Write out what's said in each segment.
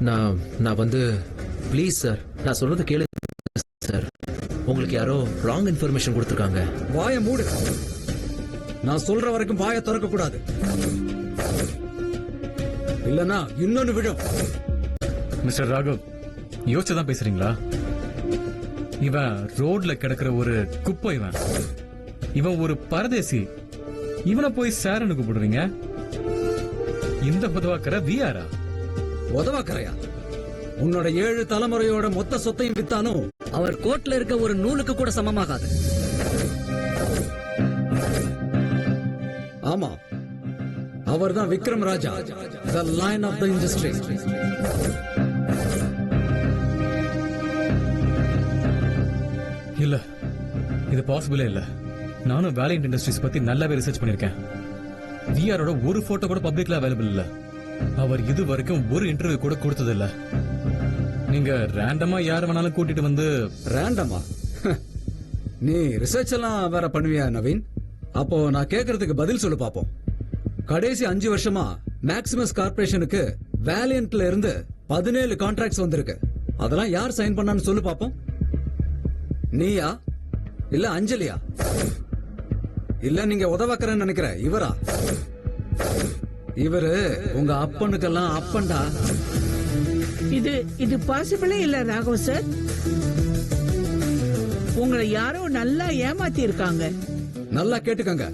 நான் வந்து please sir, நான் சொல்றது கேளு சார். உங்களுக்கு யாரோ ராங் இன்ஃபர்மேஷன் கொடுத்துருக்காங்க. வாயை மூடு. நான் சொல்ற வரைக்கும் வாயை திறக்க கூடாது, இல்லனா இன்னொன்னு விடும். மிஸ்டர் ராகவ், யோசிச்சுதான் பேசுறீங்களா? இவன் ரோட்ல கிடக்கிற ஒரு குப்பை. இவன் ஒரு பரதேசி. இவனை போய் சார்னு கூப்பிடுறீங்க? இந்த உதவாக்கற விஆரா? உதவாக்கறையா? உன்னோட 7 தலைமுறையோட மொத்த சொத்தையும் வித்தானும் அவர் கோட்ல இருக்க ஒரு நூலுக்கு கூட சமமாகாது. ஆமா, அவர் தான் Vikram Raja, the line of the industry. இல்ல, இது பாசிபிளே இல்ல. நானும் வேலியன்ட் இண்டஸ்ட்ரீஸ் பத்தி நல்லாவே ரிசர்ச் பண்ணிருக்கேன். விஆரோட ஒரு போட்டோ கூட பப்ளிக்ல அவைலபிள் இல்ல. அவர் இது வரைக்கும் ஒரு இன்டர்வியூ கூட கொடுத்தது இல்ல. நீங்க ரேண்டமா யார வேணாலும் கூட்டிட்டு வந்து. ரேண்டமா? நீ ரிசர்ச் எல்லாம் வேற பண்ணுவியா நவீன்? அப்போ நான் கேக்குறதுக்கு பதில் சொல்லு பாப்போம். கடைசி 5 வருஷமா மேக்ஸிமஸ் கார்பரேஷனுக்கு வேலியன்ட்ல இருந்து 17 கான்ட்ராக்ட்ஸ் வந்திருக்கு. அதெல்லாம் யார் சைன் பண்ணான்னு சொல்லு பாப்போம். நீயா இல்ல அஞ்சலியா இல்ல நீங்க உதவாக்கறன்னு நினைக்கிற இவரா? இவரு உங்க அப்பனுக்கெல்லாம் அப்பன்டா. இது பாசிபிளே இல்ல ராகவ் சார். உங்களை யாரோ நல்லா ஏமாத்தி இருக்காங்க. நல்லா கேட்டுக்கங்க.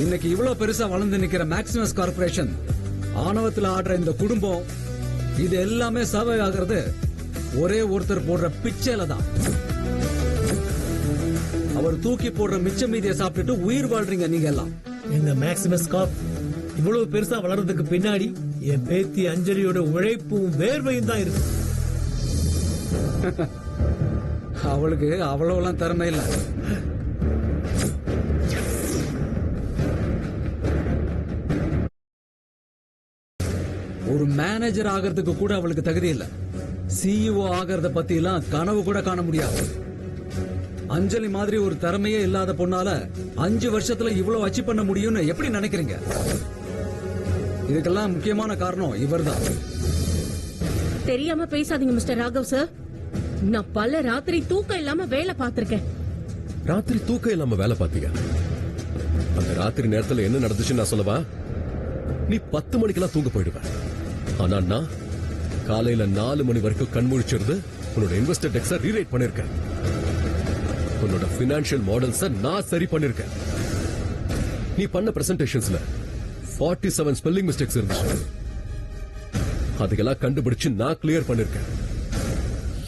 இன்னைக்கு இவ்வளவு பெருசா வளர்ந்து நிக்கிற மேக்ஸிமஸ் கார்பரேஷன், ஆணவத்துல ஆடுற இந்த குடும்பம், இது எல்லாமே சர்வை ஆகிறது ஒரே ஒருத்தர் போடுற பிச்சையில தான். அவர் தூக்கி போடுற மிச்ச மீதியை சாப்பிட்டுட்டு உயிர் வாழ்றீங்க நீங்க எல்லாம். எங்க மேக்ஸிமஸ் காப் இவ்வளவு பெருசா வளர்றதுக்கு பின்னாடி என் பேத்தி அஞ்சலியோட உழைப்பும் வேர்வையும் தான் இருக்கு. அவளுக்கு அவ்வளவுலாம் திறமை இல்ல. ஒரு மேனேஜர் ஆகிறதுக்கு கூட அவளுக்கு தகுதி இல்ல. சிஇஓ ஆகிறத பத்தி எல்லாம் கனவு கூட காண முடியாது. அஞ்சலி மாதிரி ஒரு திறமையே இல்லாத பொண்ணால 5 வருஷத்துல இவ்வளவு அச்சீவ் பண்ண முடியும்னு எப்படி நினைக்கிறீங்க? இதுக்கெல்லாம் முக்கியமான காரணம் இவர்தான். தெரியாம பேசாதீங்க மிஸ்டர் ராகவ் சார். நான் பல ராத்திரி தூக்கம் இல்லாம வேலை பார்த்திருக்கேன். ராத்திரி தூக்கம் இல்லாம வேலை பாத்தீங்க? அந்த ராத்திரி நேரத்துல என்ன நடந்துச்சுன்னு நான் சொல்லவா? நீ 10 மணிக்கெல்லாம் தூங்க போயிடுவேன். ஆனா நான் காலையில 4 மணி வரைக்கும் கண்முழிச்சிருந்து உன்னோட இன்வெஸ்டர் டெக்ஸ ரீரைட் பண்ணிருக்கேன். உன்னோட பினான்சியல் மாடல்ஸ நான் சரி பண்ணிருக்கேன். நீ பண்ண பிரசன்டேஷன்ஸ்ல 47 ஸ்பெல்லிங் மிஸ்டேக்ஸ் இருந்துச்சு. அதுக்கெல்லாம் கண்டுபிடிச்சு நான் கிளியர் பண்ணிருக்கேன்.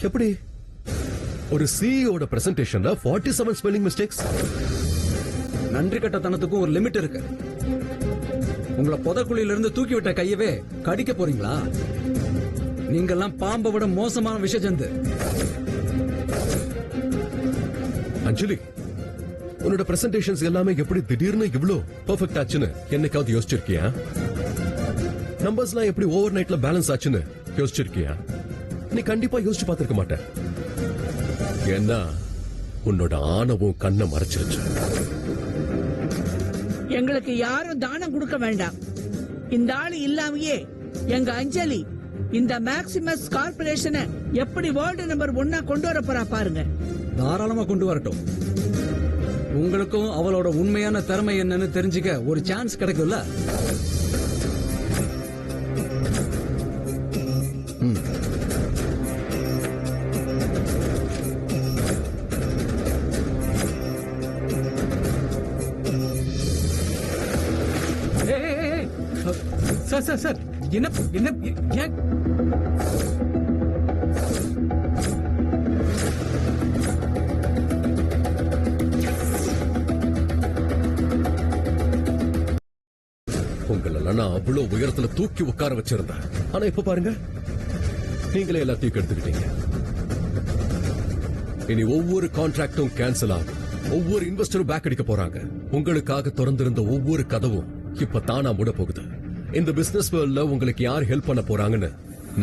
எப்படி ஒரு சிஇஓட பிரசன்டேஷன்ல 47 ஸ்பெல்லிங் மிஸ்டேக்ஸ்? நன்றி கட்டத்தனத்துக்கும் ஒரு லிமிட் இருக்கு. உங்களை புதக்குழியில இருந்து தூக்கி விட்ட கையவே கடிக்க போறீங்களா? நீங்கெல்லாம் பாம்பை விட மோசமான விஷஜந்து. அஞ்சலி, உன்னோட பிரசன்டேஷன்ஸ் எல்லாமே எப்படி திடீர்னு இவ்ளோ பெர்ஃபெக்ட் ஆச்சுன்னு என்னைக்காவது யோசிச்சிருக்கியா? நம்பர்ஸ்லாம் எப்படி ஓவர் நைட்ல பேலன்ஸ் ஆச்சுன்னு யோசிச்சிருக்கியா? நீ கண்டிப்பா யோசிச்சு பார்த்திருக்க மாட்ட. ஏன்னா உன்னோட ஆணவம் கண்ணை மறைச்சிருச்சு. எங்களுக்கு யாரும் தானம் கொடுக்க வேண்டாம். இந்த ஆளு இல்லாமையே எங்க அஞ்சலி இந்த மேக்ஸிமஸ் கார்பரேஷனை எப்படி வேர்ல்டு நம்பர் 1 கொண்டு வர போறா பாருங்க. தாராளமா கொண்டு வரட்டும். உங்களுக்கும் அவளோட உண்மையான திறமை என்னன்னு தெரிஞ்சுக்க ஒரு சான்ஸ் கிடைக்கும்ல. சார் சார் என்ன என்ன ஏன் உங்களெல்லாம் நான் அவ்வளவு உயரத்துல தூக்கி உட்கார வச்சிருந்தேன். ஆனா இப்ப பாருங்க, நீங்களே எல்லாத்தையும் கெடுத்துக்கிட்டீங்க. இனி ஒவ்வொரு கான்ட்ராக்டும் கேன்சல் ஆகும். ஒவ்வொரு இன்வெஸ்டரும் பேக் அடிக்க போறாங்க. உங்களுக்காக திறந்திருந்த ஒவ்வொரு கதவும் இப்ப தானா மூட போகுது. இந்த பிசினஸ் வேர்ல்ட்ல உங்களுக்கு யார் ஹெல்ப் பண்ண போறாங்கன்னு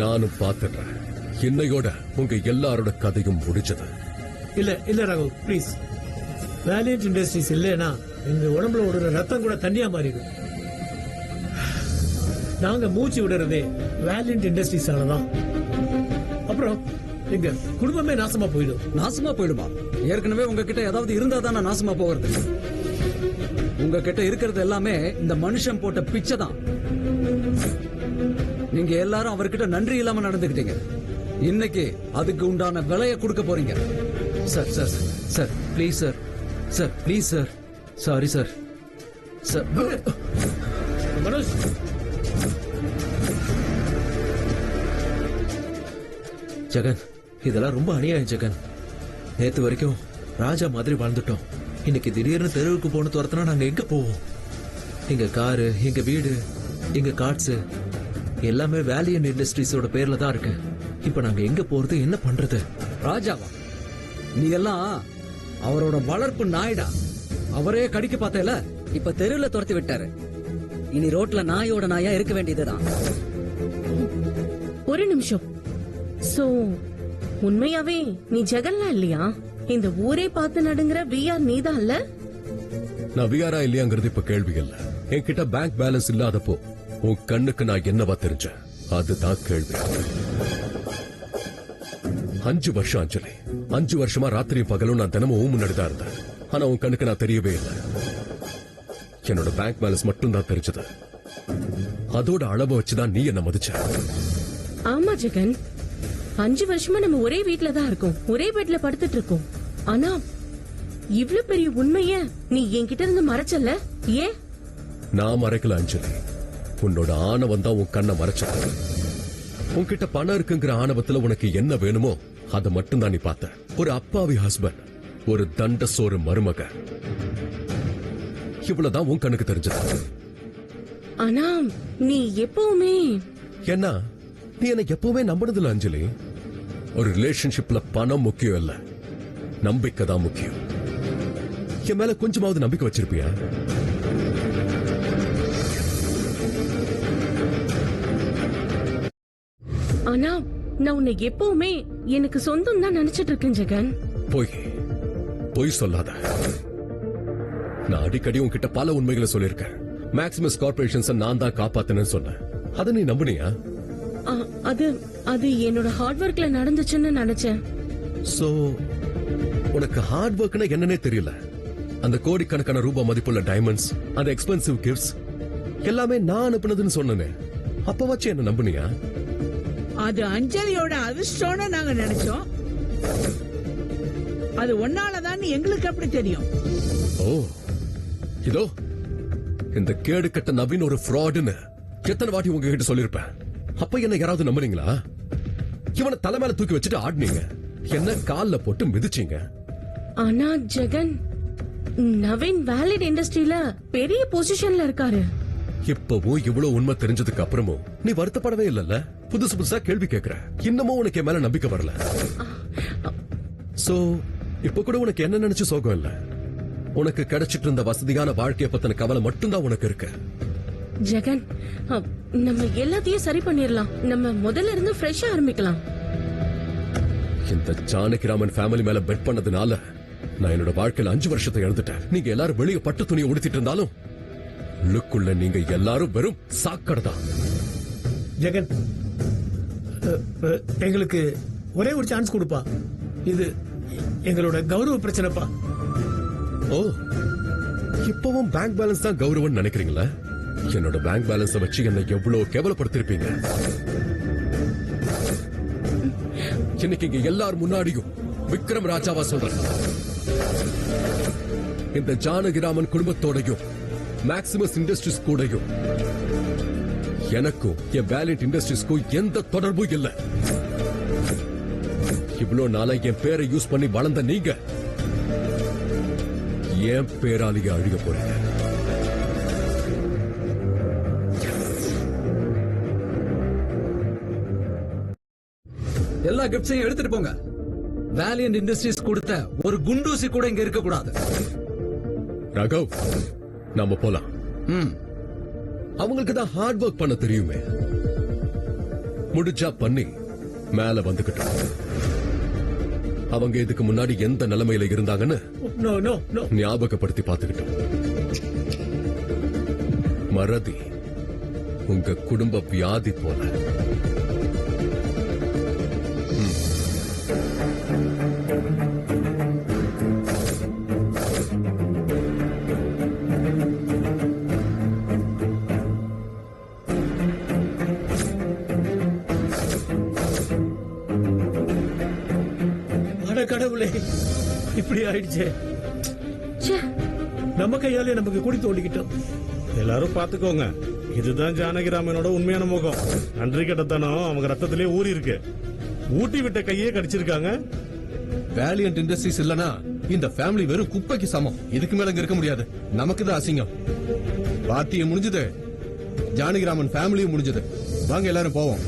நானும் பாத்துறேன். இன்னையோட உங்க எல்லாரோட கதையும் முடிச்சது. இல்ல ராகவ், பிளீஸ். வேலியன்ட் இண்டஸ்ட்ரீஸ் இல்லைன்னா எங்க உடம்புல ஓடுற ரத்தம் கூட தண்ணியா மாறிடும். நாங்க மூச்சு விடுறதே வேலியன்ட் இண்டஸ்ட்ரீஸால தான். அப்புறம் எங்க குடும்பமே நாசமா போயிடும். நாசமா போயிடுமா? ஏற்கனவே உங்ககிட்ட ஏதாவது இருந்தா தானே நாசமா போகிறது. உங்ககிட்ட இருக்கிறது எல்லாமே இந்த மனுஷன் போட்ட பிச்சை தான். நீங்க எல்லாரும் அவர்கிட்ட நன்றி இல்லாம நடந்துக்கிட்டீங்க. இன்னைக்கு அதுக்கு உண்டான விலையை கொடுக்க போறீங்க. Sir sir sir please sir, sir please sir, sorry sir, sir Manoj, Jagan, இதெல்லாம் ரொம்ப அநியாயம் ஜெகன். நேத்து வரைக்கும் ராஜா மாதிரி வாழ்ந்துட்டோம். இன்னைக்கு திடீர்னு தெருவுக்கு போன துரத்துனா நாங்க எங்க போவோம்? எங்க காரு, எங்க வீடு, எங்க கார்ட்ஸ் எல்லாமே வேலியன்ட் இண்டஸ்ட்ரீஸோட பேர்ல தான் இருக்கு. இப்ப நாங்க எங்க போறது, என்ன பண்றது? ராஜாவா? நீ எல்லாம் அவரோட வளர்ப்பு நாய்டா. அவரே கடிக்க பார்த்தேல. இப்ப தெருவுல துரத்தி விட்டாரு. இனி ரோட்ல நாயோட நாயா இருக்க வேண்டியதுதான். ஒரு நிமிஷம். சோ உண்மையாவே நீ ஜெகன்லாம் இல்லையா? இந்த ஊரே பார்த்து நடுங்கிற விஆர் நீதான் இல்ல? நான் விஆரா இல்லையாங்கிறது இப்ப கேள்வி இல்ல. என்கிட்ட பேங்க் பேலன்ஸ் இல்லாதப்போ உன் கண்ணுக்கு நான் என்னவா தெரிஞ்சேன், அதுதான் கேள்வி. 5 வருஷம் அஞ்சலி, 5 வருஷமா ராத்திரியும் பகலும் நான் தினமும் முன்னாடி தான் இருந்தேன். ஆனா உன் கண்ணுக்கு நான் தெரியவே இல்லை. என்னோட பேங்க் பேலன்ஸ் மட்டும் தான் தெரிஞ்சது. அதோட அளவை வச்சுதான் நீ என்ன மதிச்ச. ஆமா ஜெகன், 5 வருஷமா நம்ம ஒரே வீட்ல தான் இருக்கோம், ஒரே பெட்ல படுத்துட்டு இருக்கோம். ஆனா இவ்ளோ பெரிய உண்மைய நீ என்கிட்ட இருந்து மறைச்சல, ஏன்? நான் மறைக்கல அஞ்சலி, உன்னோட ஆணவம் தான் உன் கண்ணை மறைச்சது. உன்கிட்ட பணம் இருக்குங்கிற ஆணவத்துல உனக்கு என்ன வேணுமோ அதை மட்டும் தான் நீ பார்த்த. ஒரு அப்பாவி ஹஸ்பண்ட், ஒரு தண்ட சோறு மருமக, இவ்வளவுதான் உன் கண்ணுக்கு தெரிஞ்சது. ஆனா நீ எப்பவுமே என்ன, நீ என்ன எப்பவுமே நம்பினதில்ல அஞ்சலி. ஒரு ரிலேஷன்ஷிப்ல பணம் முக்கியம் இல்ல, நம்பிக்கை தான் முக்கியம். என் மேல கொஞ்சமாவது நம்பிக்கை வச்சிருப்பியா? ஆனா நான் உன்னை எப்பவுமே எனக்கு சொந்தம் தான் நினைச்சிட்டு இருக்கேன் ஜெகன். பொய் சொல்லாத. நான் அடிக்கடி உன்கிட்ட பல உண்மைகளை சொல்லியிருக்கேன். மேக்ஸிமஸ் கார்பரேஷன்ஸ் நான் தான் காப்பாத்தினேன்னு சொன்னேன். அதை நீ நம்புனியா? அது அது என்னோட ஹார்ட் ஒர்க்ல நடந்துச்சுன்னு நினைச்சேன். சோ உனக்கு ஹார்ட் ஒர்க்னா என்னன்னே தெரியல. அந்த கோடிக்கணக்கான ரூபாய் மதிப்புள்ள டைமண்ட்ஸ், அந்த எக்ஸ்பென்சிவ் கிஃப்ட்ஸ் எல்லாமே நான் அனுப்புனதுன்னு சொன்னேனே, அப்ப வச்சு என்ன நம்புனியா? அது அஞ்சலியோட அதிர்ஷ்டம்னு நாங்க நினைச்சோம். அது ஒன்னாலதான் எங்களுக்கு அப்படி தெரியும். ஓ, இதோ இந்த கேடு கட்ட நவீன் ஒரு ஃப்ராடுன்னு எத்தனை வாட்டி உங்ககிட்ட சொல்லிருப்பேன். அப்ப என்ன யாராவது நம்புறீங்களா? இவனை தலை மேல தூக்கி வச்சுட்டு ஆடினீங்க, என்ன கால்ல போட்டு மிதிச்சீங்க. ஆனா ஜெகன், நவீன் வேலிட் இண்டஸ்ட்ரியில பெரிய பொசிஷன்ல இருக்காரு. இப்பவும் இவ்வளவு உண்மை தெரிஞ்சதுக்கு அப்புறமும் நீ வருத்தப்படவே இல்லல்ல? புதுசு புதுசா கேள்வி கேட்கிற, இன்னமும் உனக்கு என் மேல நம்பிக்கை வரல. சோ இப்ப கூட உனக்கு என்ன நினைச்சு சோகம் இல்ல. உனக்கு கிடைச்சிட்டு இருந்த வசதியான வாழ்க்கைய பத்தின கவலை மட்டும்தான் உனக்கு இருக்கு. ஜெகன், நம்ம எல்லாத்தையும் சரி பண்ணிரலாம். நம்ம முதல்ல இருந்து ஃப்ரெஷ்ஷா ஆரம்பிக்கலாம். இந்த ஜானகிராமன் ஃபேமிலி மேல பெட் பண்ணதுனால நான் என்னோட வாழ்க்கையில 5 வருஷத்தை இழந்துட்டேன். நீங்க எல்லாரும் வெளியே பட்டு துணியை உடுத்திட்டு இருந்தாலும் உள்ளுக்குள்ள நீங்க எல்லாரும் வெறும் சாக்கடைதான். ஜெகன், எங்களுக்கு ஒரே ஒரு சான்ஸ் கொடுப்பா. இது எங்களோட கௌரவ பிரச்சனைப்பா. ஓ, இப்பவும் பேங்க் பேலன்ஸ் தான் கௌரவம் நினைக்கிறீங்களா? என்னோட பேங்க் பேலன்ஸை வச்சு என்ன எவ்வளவு கேவலப்படுத்திருப்பீங்க. இன்னைக்கு இங்க எல்லாரும் முன்னாடியும் விக்ரம் ராஜாவா சொல்றேன், இந்த ஜானகிராமன் குடும்பத்தோடையும் மேக்ஸிமஸ் இண்டஸ்ட்ரீஸ் கூடயும் எனக்கும் என் வேலியன்ட் இண்டஸ்ட்ரீஸ்க்கும் எந்த தொடர்பும் இல்ல. இவ்வளவு நாளா என் பேரை யூஸ் பண்ணி வளர்ந்த நீங்க என் பேராலேயே அழிய போறீங்க. எல்லா கிஃப்ட்ஸையும் எடுத்துட்டு போங்க. வேலியன்ட் இண்டஸ்ட்ரீஸ் கொடுத்த ஒரு குண்டூசி கூட இங்க இருக்க கூடாது. ராகவ், நாம போலாம். அவங்களுக்கு தான் ஹார்ட் ஒர்க் பண்ண தெரியுமே, முடிச்சா பண்ணி மேல வந்துகிட்டோம். அவங்க இதுக்கு முன்னாடி எந்த நிலைமையில இருந்தாங்கன்னு ஞாபகப்படுத்தி பார்த்துக்கிட்டோம். மறதி உங்க குடும்ப வியாதி போல. அட கடவுளே, இப்படி ஆயிடுச்சே. ச்சே, நம்ம கையாலே நமக்கு குடி தோண்டிக்கிட்டோம். எல்லாரும் பாத்துக்கோங்க, இதுதான் ஜானகிராமனோட உண்மையான முகம். நன்றி கெட்டத்தனம் அவங்க ரத்தத்திலே ஊறி இருக்கு. ஊட்டி விட்ட கையே கடிச்சிருக்காங்க. வேலியன்ட் இண்டஸ்ட்ரீஸ் இல்லனா இந்த ஃபேமிலி வெறும் குப்பைக்கு சமம். இதுக்கு மேல இங்க இருக்க முடியாது. நமக்கு தான் அசிங்கம். பார்ட்டியும் முடிஞ்சது, ஜானகிராமன் ஃபேமிலியும் முடிஞ்சது. வாங்க எல்லாரும் போவோம்.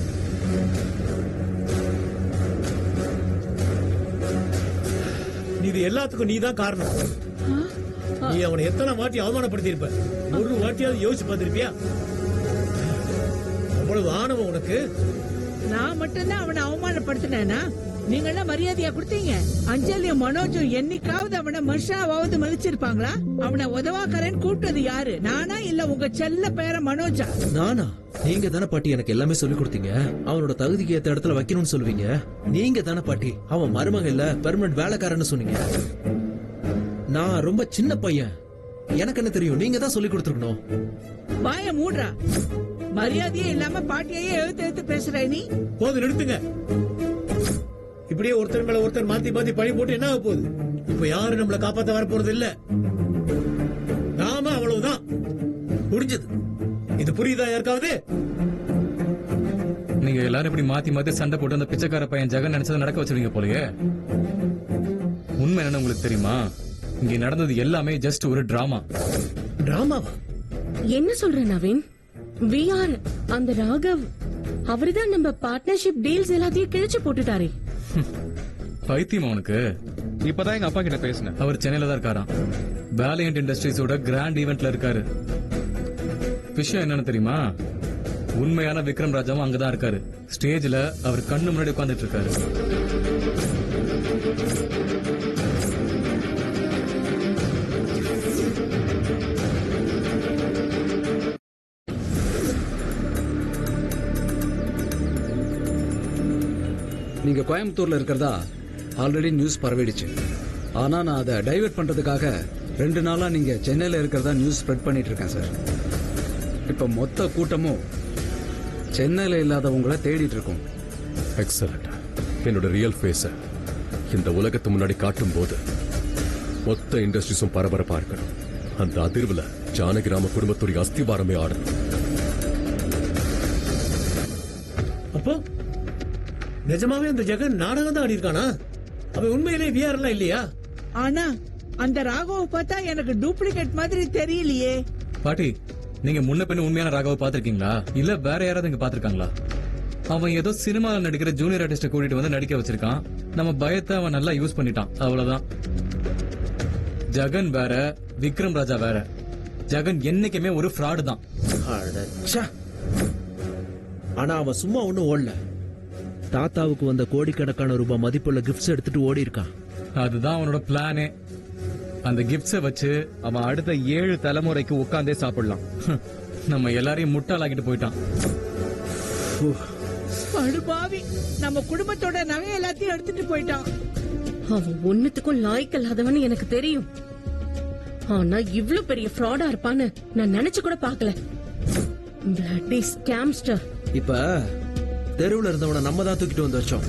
இது எல்லாத்துக்கும் நீ தான் காரணம். நீ அவனை எத்தனை வாட்டி அவமானப்படுத்தி இருப்ப? ஒரு வாட்டியாவது யோசிச்சு பார்த்திருப்பியா? அவ்வளவு ஆணவம் உனக்கு? நான் மட்டும்தான் அவனை அவமானப்படுத்தினேனா? நீங்க எல்லாம் மரியாதையா கொடுத்தீங்க. அஞ்சலியும் மனோஜும் என்னைக்காவது அவனை மனுஷாவது மதிச்சிருப்பாங்களா? அவனை உதவாக்கறேன்னு கூப்பிட்டது யாரு? நானா இல்ல உங்க செல்ல பேர மனோஜா? நானா? நீங்க தானே பாட்டி எனக்கு எல்லாமே சொல்லி கொடுத்தீங்க. அவனோட தகுதிக்கு ஏத்த இடத்துல வைக்கணும்னு சொல்லுவீங்க. நீங்க தானே பாட்டி அவன் மருமக இல்ல பெர்மனன்ட் வேலைக்காரன்னு சொன்னீங்க. நான் ரொம்ப சின்ன பையன், எனக்கு என்ன தெரியும்? நீங்க தான் சொல்லி கொடுத்துருக்கணும். வாய மூடுறா. மரியாதையே இல்லாம பாட்டியையே எழுத்து எழுத்து பேசுற நீ. போது, நிறுத்துங்க. இப்படியே ஒருத்தர் மேல ஒருத்தர் மாத்தி மாத்தி பழி போட்டு என்ன ஆக போகுது? இப்ப யாரும் நம்மள காப்பாத்த வர போறது இல்ல. நாம அவ்வளவுதான், முடிஞ்சது. இது புரியுதா யாருக்காவது? நீங்க எல்லாரும் இப்படி மாத்தி மாத்தி சண்டை போட்டு அந்த பிச்சைக்கார பையன் ஜெகன் நினைச்சதை நடக்க வச்சிருவீங்க போலயே. உண்மை என்னன்னு உங்களுக்கு தெரியுமா? இங்க நடந்தது எல்லாமே ஜஸ்ட் ஒரு டிராமா. டிராமாவா? என்ன சொல்ற நவீன்? விஆர் அந்த ராகவ் அவர்தான் நம்ம பார்ட்னர்ஷிப் டீல்ஸ் எல்லாத்தையும் கிழிச்சு போட்டுட்டாரே. பைத்தியம் அவனுக்கு. இப்பதான் எங்க அப்பா கிட்ட பேசினேன். அவர் சென்னையில தான் இருக்காராம். வேலியன்ட் இண்டஸ்ட்ரீஸோட கிராண்ட் ஈவென்ட்ல இருக்காரு. விஷயம் என்னன்னு தெரியுமா? உண்மையான விக்ரம் ராஜாவும் அங்கதான் இருக்காரு. ஸ்டேஜ்ல அவர் கண்ணு முன்னாடி உட்கார்ந்துட்டு இருக்காரு. நீங்க கோயம்புத்தூர்ல இருக்கிறதா ஆல்ரெடி நியூஸ் பரவிடுச்சு. ஆனா நான் அதை டைவர்ட் பண்றதுக்காக 2 நாளா நீங்க சென்னையில இருக்கிறதா நியூஸ் ஸ்ப்ரெட் பண்ணிட்டு இருக்கேன் சார். இப்ப மொத்த கூட்டமும் சென்னையில இல்லாதவங்களை தேடிட்டு இருக்கோம். எக்ஸலண்ட். என்னோட ரியல் ஃபேஸ இந்த உலகத்து முன்னாடி காட்டும் போது மொத்த இண்டஸ்ட்ரீஸும் பரபரப்பா இருக்கணும். அந்த அதிர்வுல ஜானகிராம குடும்பத்துடைய அஸ்திவாரமே ஆடணும். அப்போ நிஜமாவே அந்த ஜெகன் நாடகம் தான் ஆடி இருக்கானா? அவன் உண்மையிலே விஆர் எல்லாம் இல்லையா? ஆனா அந்த ராகவ பார்த்தா எனக்கு டூப்ளிகேட் மாதிரி தெரியலையே. பாட்டி, நீங்க முன்ன பின்ன உண்மையான ராகவ பாத்திருக்கீங்களா? இல்ல வேற யாராவது இங்க பாத்திருக்காங்களா? அவன் ஏதோ சினிமாவில் நடிக்கிற ஜூனியர் ஆர்டிஸ்ட கூட்டிட்டு வந்து நடிக்க வச்சிருக்கான். நம்ம பயத்தை அவன் நல்லா யூஸ் பண்ணிட்டான், அவ்வளவுதான். ஜெகன் வேற, விக்ரம் ராஜா வேற. ஜெகன் என்னைக்குமே ஒரு ஃப்ராடு தான். அடச்சே. ஆனா அவன் சும்மா ஒண்ணும் ஓடல. தாத்தாவுக்கு வந்த கோடிக்கணக்கான ரூபாய் மதிப்புள்ள கிஃப்ட்ஸ் எடுத்துட்டு ஓடி இருக்கான். அதுதான் அவனோட பிளானே. அந்த கிஃப்ட்ஸ வச்சு அவன் அடுத்த 7 தலைமுறைக்கு உட்கார்ந்தே சாப்பிடலாம். நம்ம எல்லாரையும் முட்டாளாக்கிட்டு போயிட்டான். படுபாவி, நம்ம குடும்பத்தோட நகை எல்லாத்தையும் எடுத்துட்டு போயிட்டான். அவன் ஒண்ணுத்துக்கும் லாய்க்கல்லாதவன்னு எனக்கு தெரியும். ஆனா இவ்ளோ பெரிய ஃப்ராடா இருப்பான்னு நான் நினைச்சு கூட பாக்கல. பிளட்டி ஸ்கேம்ஸ்டர். இப்ப தெருவுல இருந்தவனை நம்ம தான் தூக்கிட்டு வந்து வச்சோம்.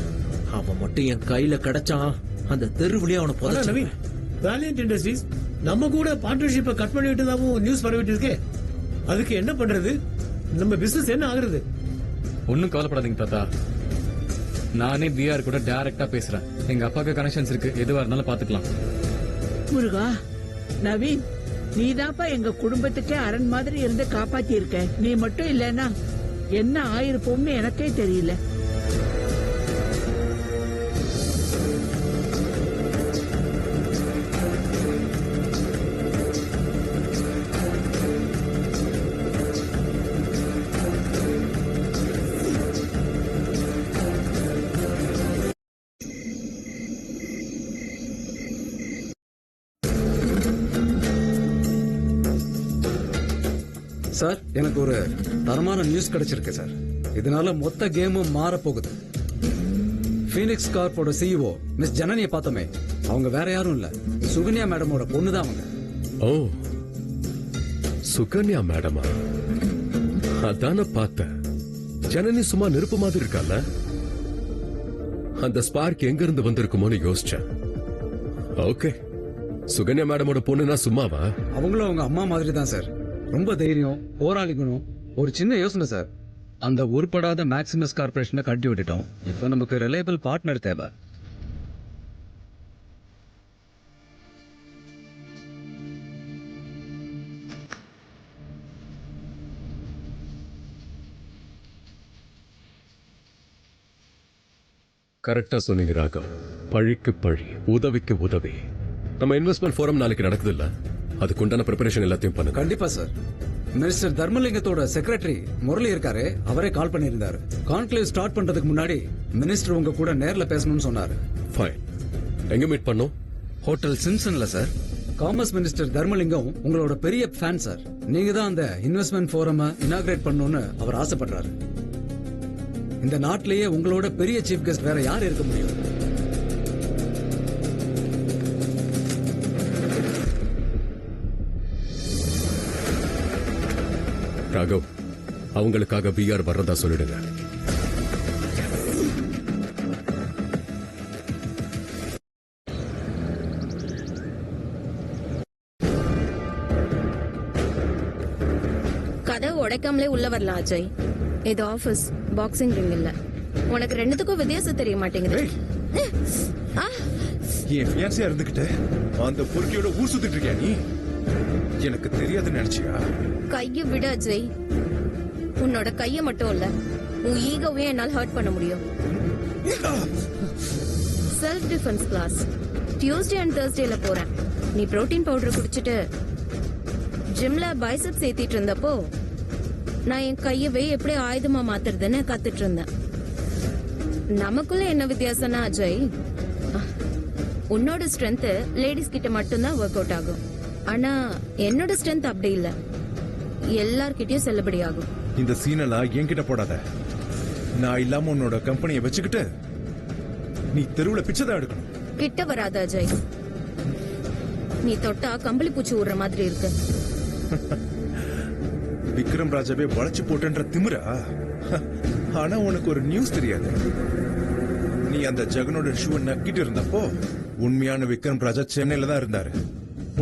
அவன் மட்டும் என் கையில கிடைச்சான், அந்த தெருவுலயே அவனை புதைச்சு. வேலியன்ட் இண்டஸ்ட்ரீஸ் நம்ம கூட பார்ட்னர்ஷிப்பை கட் பண்ணி விட்டதாகவும் நியூஸ் பரவிட்டு இருக்கே. அதுக்கு என்ன பண்றது? நம்ம பிசினஸ் என்ன ஆகுறது? ஒன்னும் கவலைப்படாதீங்க தாத்தா. நானே பிஆர் கூட டைரக்டா பேசுறேன். எங்க அப்பாக்கு கனெக்ஷன்ஸ் இருக்கு, எதுவா இருந்தாலும் பாத்துக்கலாம். முருகா, நவீன், நீதாப்பா எங்க குடும்பத்துக்கே அரண் மாதிரி இருந்து காப்பாத்தி இருக்க. நீ மட்டும் இல்லன்னா என்ன ஆயிருப்போம்னு எனக்கே தெரியல. சார் எனக்கு ஒரு தரமான நியூஸ் கிடைச்சிருக்கு சார். இதனால மொத்த கேமும் மாற போகுது. ஃபீனிக்ஸ் கார்ப்போட சிஇஓ மிஸ் ஜனனியை பார்த்தோமே, அவங்க வேற யாரும் இல்ல, சுகன்யா மேடமோட பொண்ணு தான் அவங்க. ஓ, சுகன்யா மேடமா? அதான பார்த்தேன். ஜனனி சும்மா நெருப்பு மாதிரி இருக்கால. அந்த ஸ்பார்க் எங்க இருந்து வந்திருக்குமோன்னு யோசிச்சேன். ஓகே, சுகன்யா மேடமோட பொண்ணுனா சும்மாவா? அவங்களும் அவங்க அம்மா மாதிரி தான் சார். ரொம்ப தைரியம், போராளிக்கணும். ஒரு சின்ன யோசனை சார், அந்த உருப்படாத மேக்ஸிமஸ் கார்பரேஷனை கட்டி விட்டுட்டோம். இப்ப நமக்கு ரிலையபிள் பார்ட்னர் தேவை. கரெக்டா சொன்னீங்க ராகவ். பழிக்கு பழி, உதவிக்கு உதவி. நம்ம இன்வெஸ்ட்மெண்ட் ஃபோரம் நாளைக்கு நடக்குது இல்ல, அதுக்குண்டான ப்ரிப்பரேஷன் எல்லாத்தையும் பண்ணுங்க. கண்டிப்பா சார். மினிஸ்டர் தர்மலிங்கத்தோட செக்ரட்டரி முரளி இருக்காரு, அவரே கால் பண்ணியிருந்தாரு. கான்க்ளேவ் ஸ்டார்ட் பண்றதுக்கு முன்னாடி மினிஸ்டர் உங்க கூட நேர்ல பேசணும்னு சொன்னாரு. ஃபைன். எங்க மீட் பண்ணோம்? ஹோட்டல் சிம்சன்ல சார். காமர்ஸ் மினிஸ்டர் தர்மலிங்கம் உங்களோட பெரிய ஃபேன் சார். நீங்க தான் அந்த இன்வெஸ்ட்மெண்ட் ஃபோரம் இனாகிரேட் பண்ணணும்னு அவர் ஆசைப்படுறாரு. இந்த நாட்டிலேயே உங்களோட பெரிய சீஃப் கெஸ்ட் வேற யார் இருக்க முடியும்? ராகவ், அவங்களுக்காக பிஆர் வர்றதா சொல்லிடுங்க. கதவு உடைக்காமலே உள்ள வரலாம் அஜய். இது ஆபீஸ், பாக்ஸிங் ரிங் இல்ல. உனக்கு ரெண்டுத்துக்கும் வித்தியாசம் தெரிய மாட்டேங்குது. என் ஃபியான்சியா இருந்துகிட்டு அந்த பொறுக்கியோட ஊர் சுத்திட்டு இருக்கியா நீ? எனக்கு தெரியாதுன்னு நினைச்சியா? கைய விட அஜய். உன்னோட கைய மட்டும் இல்ல, உன் ஈகோவே என்னால் ஹர்ட் பண்ண முடியும். Self defence class Tuesday and தர்ஸ்டேல போறேன். நீ புரோட்டீன் பவுடர் குடிச்சிட்டு ஜிம்ல பைசப்ஸ் ஏத்திட்டு இருந்தப்போ நான் என் கையவே எப்படி ஆயுதமா மாத்துறதுன்னு கத்துட்டு இருந்தேன். நமக்குள்ள என்ன வித்தியாசம்னா அஜய், உன்னோட ஸ்ட்ரென்த் லேடிஸ் கிட்ட மட்டும்தான் ஒர்க் அவுட் ஆகும். ஆனா என்னோட ஸ்ட்ரென்த் அப்படி இல்ல, எல்லார்கிட்டயும் செல்லுபடி ஆகும். இந்த சீனெல்லாம் என்கிட்ட போடாத. நான் இல்லாம உன்னோட கம்பெனியை வச்சுக்கிட்டு நீ தெருவுல பிச்சைதான் எடுக்கணும். கிட்ட வராத அஜய். நீ தொட்டா கம்பளி பூச்சி விடுற மாதிரி இருக்கு. விக்ரம் ராஜாவே வளைச்சு போட்டுன்ற திமிரா? ஆனா உனக்கு ஒரு நியூஸ் தெரியாது. நீ அந்த ஜெகனோட ஷூ நக்கிட்டு இருந்தப்போ உண்மையான விக்ரம் ராஜா சென்னையில தான் இருந்தாரு.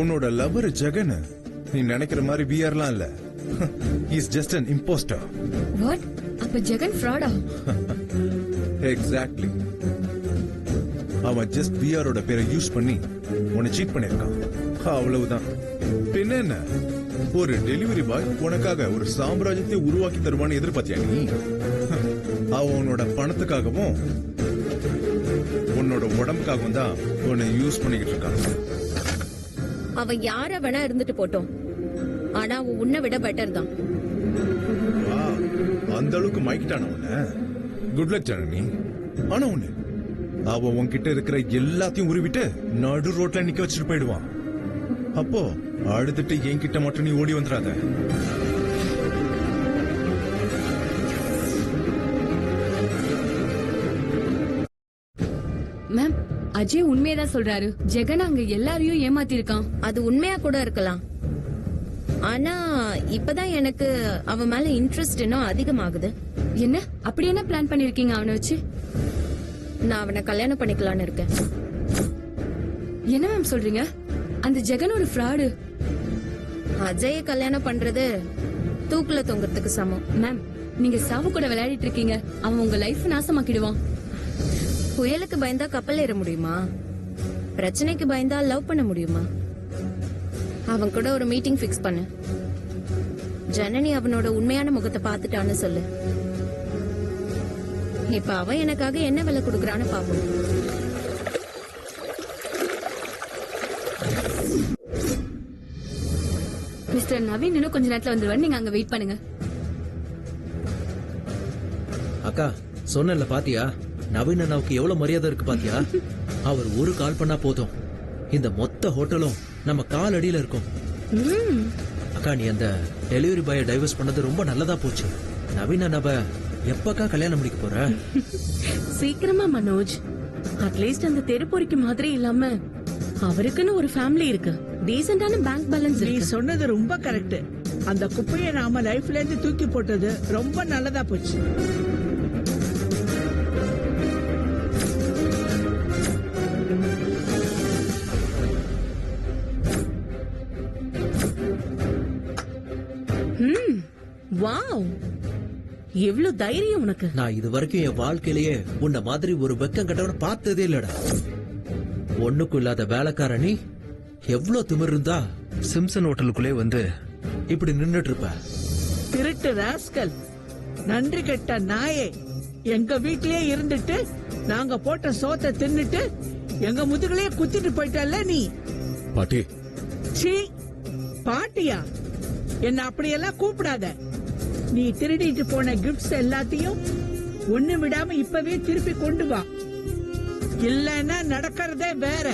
உன்னோட லவர் ஜெகன் நீ நினைக்கிற மாதிரி பிஆர்லாம் இல்ல. Is just an imposter. What? அப்ப ஜெகன் ஃப்ராடா? எக்ஸாக்ட்லி. அவன் ஜஸ்ட் பிஆரோட பேரை யூஸ் பண்ணி உன்னை சீட் பண்ணிருக்கான். அவ்வளவுதான். பின்ன என்ன? ஒரு டெலிவரி பாய் உனக்காக ஒரு சாம்ராஜ்யத்தை உருவாக்கி தருவான்னு எதிர்பார்த்தியா நீ? அவன் உன்னோட பணத்துக்காகவும் உன்னோட உடம்புக்காகவும் தான் உன்னை யூஸ் பண்ணிக்கிட்டு இருக்கான். அவன் யார வேணா இருந்துட்டு போட்டோம், ஆனா அவன் உன்னை விட பெட்டர் தான். அந்த அளவுக்கு மைக்கிட்டான உன்ன. Good luck Janani. ஆனா ஒண்ணு, அவன் உன்கிட்ட இருக்கிற எல்லாத்தையும் உருவிட்டு நடு ரோட்ல நிக்க வச்சுட்டு போயிடுவான். அப்போ அடுத்துட்டு என்கிட்ட மட்டும் நீ ஓடி வந்துடாத. மேம், அஜய் உண்மையதான் சொல்றாரு. ஜெகன் அங்க எல்லாரையும் ஏமாத்தி இருக்கான். அது உண்மையா கூட இருக்கலாம். ஆனா இப்பதான் எனக்கு அவன் மேல இன்ட்ரெஸ்ட் இன்னும் அதிகமாகுது. என்ன அப்படி என்ன பிளான் பண்ணிருக்கீங்க அவனை வச்சு? நான் அவனை கல்யாணம் பண்ணிக்கலான்னு இருக்கேன். என்ன மேம் சொல்றீங்க? அந்த ஜெகன் ஒரு ஃப்ராடு. அஜய கல்யாணம் பண்றது தூக்குல தொங்குறதுக்கு சமம். மேம், நீங்க சாவு கூட விளையாடிட்டு இருக்கீங்க. அவன் உங்க லைஃப் நாசமாக்கிடுவான். புயலுக்கு பயந்தா கப்பல் ஏற முடியுமா? பிரச்சனைக்கு பயந்தா லவ் பண்ண முடியுமா? அவன் கூட ஒரு மீட்டிங் பிக்ஸ் பண்ணு. ஜனனி அவனோட உண்மையான முகத்தை பார்த்துட்டான்னு சொல்லு. இப்ப அவன் எனக்காக என்ன விலை கொடுக்கறான்னு பாப்போம். மிஸ்டர் நவீன் இன்னும் கொஞ்ச நேரத்துல வந்துருவாரு. நீங்க அங்க வெயிட் பண்ணுங்க. அக்கா சொன்னல பாத்தியா, நவீன் அண்ணாவுக்கு எவ்வளவு மரியாதை இருக்கு பாத்தியா? அவர் ஒரு கால் பண்ணா போதும், இந்த மொத்த ஹோட்டலும் நம்ம கால் அடியில இருக்கும். அக்கா நீ அந்த டெலிவரி பாயை டைவர்ஸ் பண்ணது ரொம்ப நல்லதா போச்சு. நவீன நப எப்பக்கா கல்யாணம் முடிக்க போற? சீக்கிரமா மனோஜ். அட்லீஸ்ட் அந்த தெருப்பொறிக்கு மாதிரி இல்லாம அவருக்குன்னு ஒரு ஃபேமிலி இருக்கு, டீசென்டான பேங்க் பேலன்ஸ் நீ இருக்கு. சொன்னது ரொம்ப கரெக்ட். அந்த குப்பையை நாம லைஃப்ல இருந்து தூக்கி போட்டது ரொம்ப நல்லதா போச்சு. வாவ், எவ்வளவு தைரியம் உனக்கு. நான் இது வரைக்கும் என் வாழ்க்கையிலேயே உன்ன மாதிரி ஒரு வெக்கம் கட்டவன பார்த்ததே இல்லடா. ஒண்ணுக்கும் இல்லாத வேலைக்காரணி எவ்வளவு திமிர் இருந்தா சிம்சன் ஹோட்டலுக்குள்ளே வந்து இப்படி நின்னுட்டு இருப்ப. திருட்டு ராஸ்கல், நன்றி கெட்ட நாயே, எங்க வீட்லயே இருந்துட்டு நாங்க போட்ட சோத்தை தின்னுட்டு எங்க முதுகுலயே குத்திட்டு போயிட்டல்ல நீ. பாட்டி, சீ, பாட்டியா? என்ன அப்படியெல்லாம் கூப்பிடாத. நீ திருடிட்டு போன கிஃப்ட்ஸ் எல்லாத்தையும் ஒண்ணு விடாம இப்பவே திருப்பி கொண்டு வா, இல்லன்னா நடக்கிறதே வேற.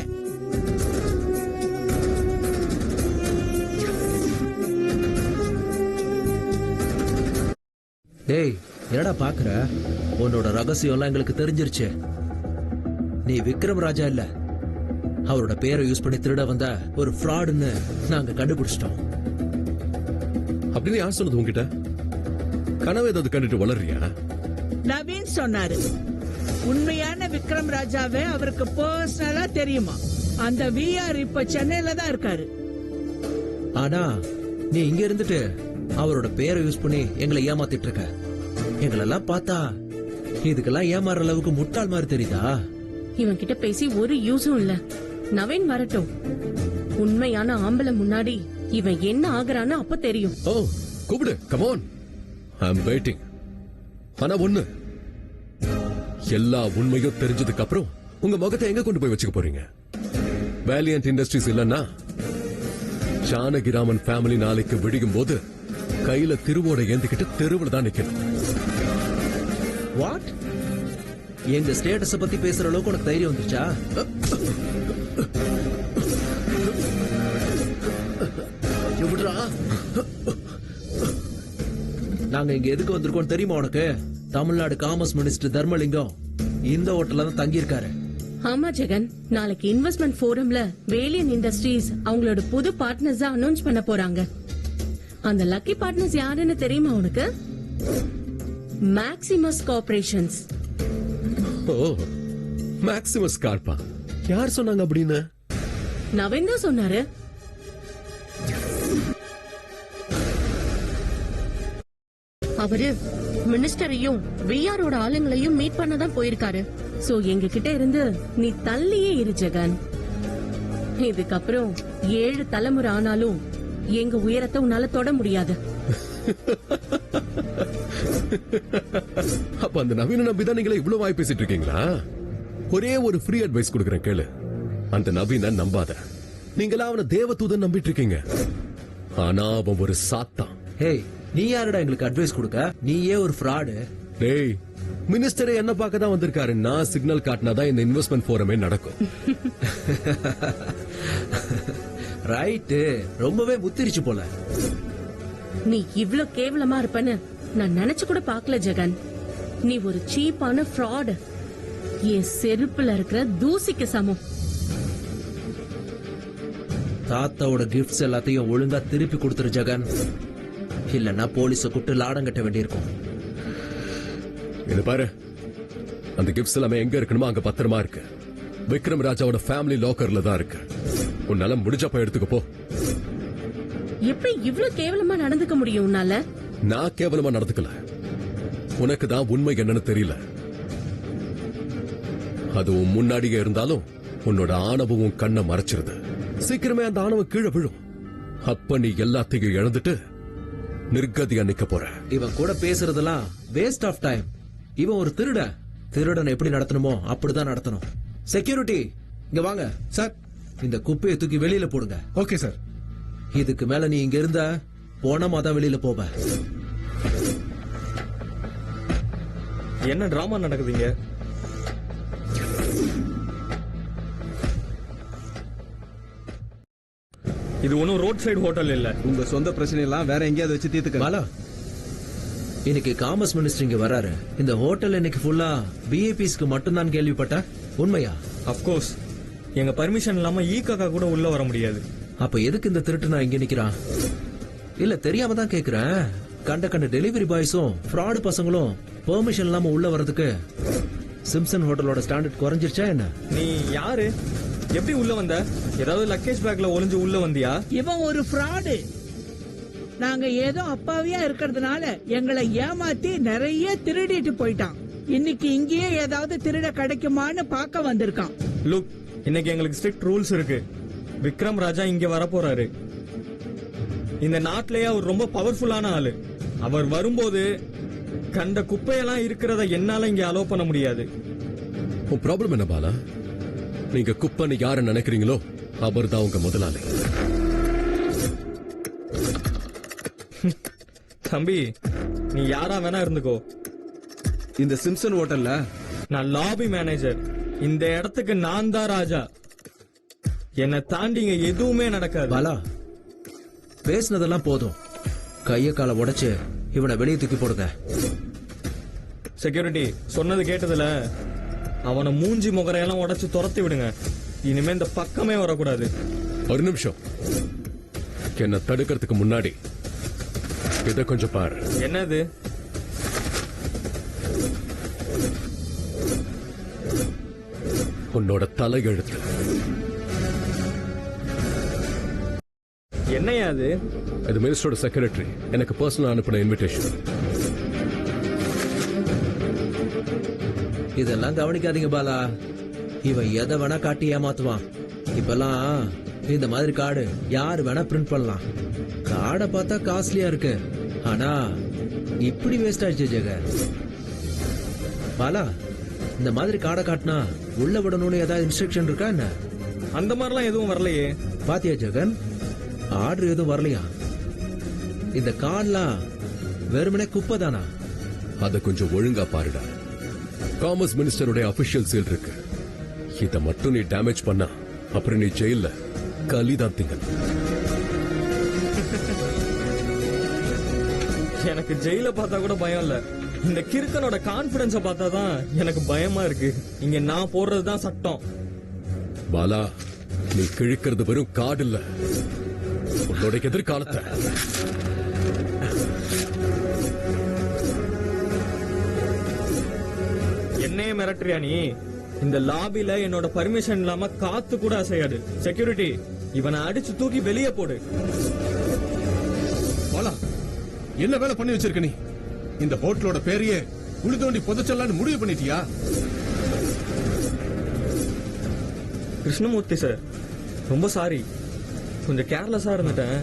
டேய் என்னடா பாக்குற? உன்னோட ரகசியம் எல்லாம் எங்களுக்கு தெரிஞ்சிருச்சு. நீ விக்ரம் ராஜா இல்ல, அவரோட பேரை யூஸ் பண்ணி திருட வந்த ஒரு ஃப்ராடுன்னு நாங்க கண்டுபிடிச்சிட்டோம். அப்படின்னு யார் சொன்னது உங்ககிட்ட? கனவு ஏதாவது கண்டுட்டு வளர்றியா? நவீன் சொன்னாரு. உண்மையான விக்ரம் ராஜாவே அவருக்கு பர்சனலா தெரியுமா. அந்த விஆர் இப்ப சென்னையில தான் இருக்காரு. ஆனா நீ இங்க இருந்துட்டு அவரோட பேரை யூஸ் பண்ணி எங்களை ஏமாத்திட்டு இருக்க. எங்களெல்லாம் பார்த்தா இதுக்கெல்லாம் ஏமாற அளவுக்கு முட்டாள் மாதிரி தெரியுதா? இவன் கிட்ட பேசி ஒரு யூஸும் இல்ல. நவீன் வரட்டும், உண்மையான ஆம்பளை முன்னாடி இவன் என்ன ஆகுறான்னு அப்ப தெரியும். ஓ கூப்பிடு, come on, I am waiting. ஆனா ஒண்ணு, எல்லா உண்மையும் தெரிஞ்சதுக்கு அப்புறம் உங்க முகத்தை எங்க கொண்டு போய் வச்சுக்க போறீங்க? வேலியன்ட் இண்டஸ்ட்ரீஸ் இல்லன்னா ஜானகிராமன் ஃபேமிலி நாளைக்கு விடியும் போது கையில திருவோட ஏந்திக்கிட்டு தெருவில் தான் நிக்கணும். வாட்? எங்க ஸ்டேட்டஸ பத்தி பேசுற அளவுக்கு உனக்கு தைரியம் வந்துச்சா? நாங்க இங்க எதுக்கு வந்திருக்கோம் தெரியுமா உனக்கு? தமிழ்நாடு காமர்ஸ் மினிஸ்டர் தர்மலிங்கம் இந்த ஹோட்டல்ல தான் தங்கி இருக்காரு. ஆமா ஜெகன், நாளைக்கு இன்வெஸ்ட்மெண்ட் ஃபோரம்ல வேலியன் இண்டஸ்ட்ரீஸ் அவங்களோட புது பார்ட்னர்ஸ் அனௌன்ஸ் பண்ண போறாங்க. அந்த லக்கி பார்ட்னர்ஸ் யாருன்னு தெரியுமா உனக்கு? Maximus corporations. ஓ, மேக்ஸிமஸ் கார்ப்பா? யார் சொன்னாங்க அப்படின்னு? நவீன் தான் சொன்னாரு. அவரு மினிஸ்டரையும் விஆரோட ஆளுங்களையும் மீட் பண்ணதான் போயிருக்காரு. சோ எங்க கிட்ட இருந்து நீ தள்ளியே இரு ஜெகன். இதுக்கப்புறம் 7 தலைமுறை ஆனாலும் எங்க உயரத்தை உன்னால தொட முடியாது. அப்ப அந்த நவீன நம்பிதான் நீங்களே இவ்வளவு வாய் பேசிட்டு இருக்கீங்களா? ஒரே ஒரு ஃப்ரீ அட்வைஸ் கொடுக்கறேன் கேளு. அந்த நவீன நம்பாத. நீங்களா அவனை தேவதூதன் நம்பிட்டு இருக்கீங்க. ஆனா அவன் ஒரு சாத்தான். ஹேய், நீ யாருடா எங்களுக்கு அட்வைஸ் கொடுக்க? நீயே ஒரு ஃப்ராடு. டேய், மினிஸ்டரே என்ன பார்க்க தான் வந்திருக்காரு. நான் சிக்னல் காட்டினாதான் இந்த இன்வெஸ்ட்மெண்ட் ஃபோரமே நடக்கும். ரைட்டு, ரொம்பவே முத்திருச்சு போல. நீ இவ்ளோ கேவலமா இருப்பன்னு நான் நினைச்சு கூட பாக்கல ஜெகன். நீ ஒரு சீப்பான ஃப்ராட். என் செருப்புல இருக்கிற தூசிக்கு சமம். தாத்தாவோட கிஃப்ட்ஸ் எல்லாத்தையும் ஒழுங்கா திருப்பி கொடுத்துரு ஜெகன், இல்லன்னா போலீஸ கூப்பிட்டு லாடம் கட்ட வேண்டியிருக்கும். இது பாரு, அந்த கிஃப்ட்ஸ் எல்லாமே எங்க இருக்கணுமோ அங்க பத்திரமா இருக்கு. விக்ரம் ராஜாவோட ஃபேமிலி லாக்கர்ல தான் இருக்கு. உன்னால முடிஞ்சப்ப எடுத்துக்க போ. எப்படி இவ்ளோ கேவலமா நடந்துக்க முடியும் உன்னால? நான் கேவலமா நடந்துக்கல. உனக்கு தான் உண்மை என்னன்னு தெரியல. அது உன் முன்னாடியே இருந்தாலும் உன்னோட ஆணவம் கண்ணை மறைச்சிருது. சீக்கிரமே அந்த ஆணவம் கீழே விழும். அப்ப நீ எல்லாத்தையும் இழந்துட்டு நிர்கதியா நிக்க போற. இவன் கூட பேசுறதெல்லாம் வேஸ்ட் ஆஃப் டைம். இவன் ஒரு திருடன். திருடன் எப்படி நடத்தணுமோ அப்படிதான் நடத்தணும். செக்யூரிட்டி, இங்க வாங்க சார். இந்த குப்பையை தூக்கி வெளியில போடுங்க. Okay sir. இதுக்கு மேல நீ இங்க இருந்த போனமா தான் வெளியில போவ. என்ன டிராமா நடக்குதுங்க? இது ஒன்றும் ரோட் சைடு ஹோட்டல் இல்ல. உங்க சொந்த பிரச்சனை எல்லாம் வேற எங்கேயாவது வச்சு தீர்த்துக்க. பாலா, இன்னைக்கு காமர்ஸ் மினிஸ்டர் இங்க வராரு. இந்த ஹோட்டல் இன்னைக்கு ஃபுல்லா பிஏபிஸ்க்கு மட்டும்தான் கேள்விப்பட்ட உண்மையா? அப்கோர்ஸ் எங்க பர்மிஷன் இல்லாம காக்கா கூட உள்ள வர முடியாது. அப்ப எதுக்கு இந்த திருட்டு நான் இங்க நிக்கிறான்? இல்ல தெரியாம தான் கேக்குறேன். கண்ட டெலிவரி பாய்ஸும் ஃப்ராடு பசங்களும் பெர்மிஷன் இல்லாம உள்ள வர்றதுக்கு சிம்சன் ஹோட்டலோட ஸ்டாண்டர்ட் குறைஞ்சிருச்சா என்ன? நீ யாரு? எப்படி உள்ள வந்த? ஏதாவது லக்கேஜ் பேக்ல ஒளிஞ்சு உள்ள வந்தியா? இவன் ஒரு ஃப்ராடு. நாங்க ஏதோ அப்பாவியா இருக்கிறதுனால எங்களை ஏமாத்தி நிறைய திருடிட்டு போயிட்டான். இன்னைக்கு இங்கேயே ஏதாவது திருட கிடைக்குமான்னு பார்க்க வந்திருக்கான். லுக், இன்னைக்கு எங்களுக்கு ஸ்ட்ரிக்ட் ரூல்ஸ் இருக்கு. விக்ரம் ராஜா இங்க வர போறாரு. இந்த நாட்டிலேயே அவர் ரொம்ப பவர்ஃபுல்லான ஆளு. அவர் வரும்போது கண்ட குப்பையெல்லாம் இருக்கிறத என்னால இங்க அலோ பண்ண முடியாது. உன் ப்ராப்ளம் என்ன பாலா? நீங்க குப்பைன்னு யார நினைக்கிறீங்களோ அவர் தான் உங்க முதலாளி. தம்பி, நீ யாரா வேணா இருந்துக்கோ. இந்த சிம்சன் ஹோட்டல்ல நான் லாபி மேனேஜர். இந்த இடத்துக்கு நான் தான் ராஜா. என்னை தாண்டி இங்க எதுவுமே நடக்காது. பாலா, பேசினதெல்லாம் போதும். கைய காலை உடைச்சு இவனை வெளியே தூக்கி போடுங்க. செக்யூரிட்டி சொன்னது கேட்டதுல அவனை மூஞ்சி முகரையெல்லாம் உடைச்சு துரத்தி விடுங்க. இனிமே இந்த பக்கமே வரக்கூடாது. ஒரு நிமிஷம், என்ன தடுக்கிறதுக்கு முன்னாடி இதை கொஞ்சம் பாரு. என்னது? உன்னோட தலை எழுத்து. என்னையா அது? இது மினிஸ்டரோட செக்ரட்டரி எனக்கு பர்சனல் அனுப்பின இன்விடேஷன். இதெல்லாம் கவனிக்காதீங்க பாலா. இவன் எதை வேணா காட்டி ஏமாத்துவான். இப்பெல்லாம் இந்த மாதிரி கார்டு யாரு வேணா பிரிண்ட் பண்ணலாம். கார்டை பார்த்தா காஸ்ட்லியா இருக்கு, ஆனா இப்படி வேஸ்ட் ஆயிடுச்சு ஜெகன். பாலா, இந்த மாதிரி கார்டை காட்டினா உள்ள விடணும்னு ஏதாவது இன்ஸ்ட்ரக்ஷன் இருக்கா என்ன? அந்த மாதிரிலாம் எதுவும் வரலையே. பாத்தியா ஜெகன், ஆர்டர் எதுவும் வரலையா? இந்த கார்டெல்லாம் வெறுமனே குப்பை தானா? அதை கொஞ்சம் ஒழுங்கா பாருடா. காமர்ஸ் மினிஸ்டருடைய அபிஷியல் சீல் இருக்கு. இத மட்டும் நீ டேமேஜ் பண்ணா அப்புறம் நீ ஜெயில கலிதான் திங்கணும். எனக்கு ஜெயில பார்த்தா கூட பயம் இல்ல. இந்த கிறுக்கனோட கான்பிடன்ஸ பார்த்தா தான் எனக்கு பயமா இருக்கு. இங்க நான் போடுறதுதான் சட்டம். பாலா, நீ கிழிக்கிறது வெறும் கார்டு இல்ல, உன்னோட எதிர்காலத்தை. என்னையே மிரட்டுறியா நீ? இந்த லாபில என்னோட பர்மிஷன் இல்லாம காத்து கூட அசையாது. செக்யூரிட்டி, இவனை அடிச்சு தூக்கி வெளியே போடு. பாலா, என்ன வேலை பண்ணி வச்சிருக்க நீ? இந்த ஹோட்டலோட பேரையே குழி தோண்டி புதைச்சலான்னு முடிவு பண்ணிட்டியா? கிருஷ்ணமூர்த்தி சார், ரொம்ப சாரி. கொஞ்சம் கேர்லெஸ்ஸா இருந்துட்டேன்.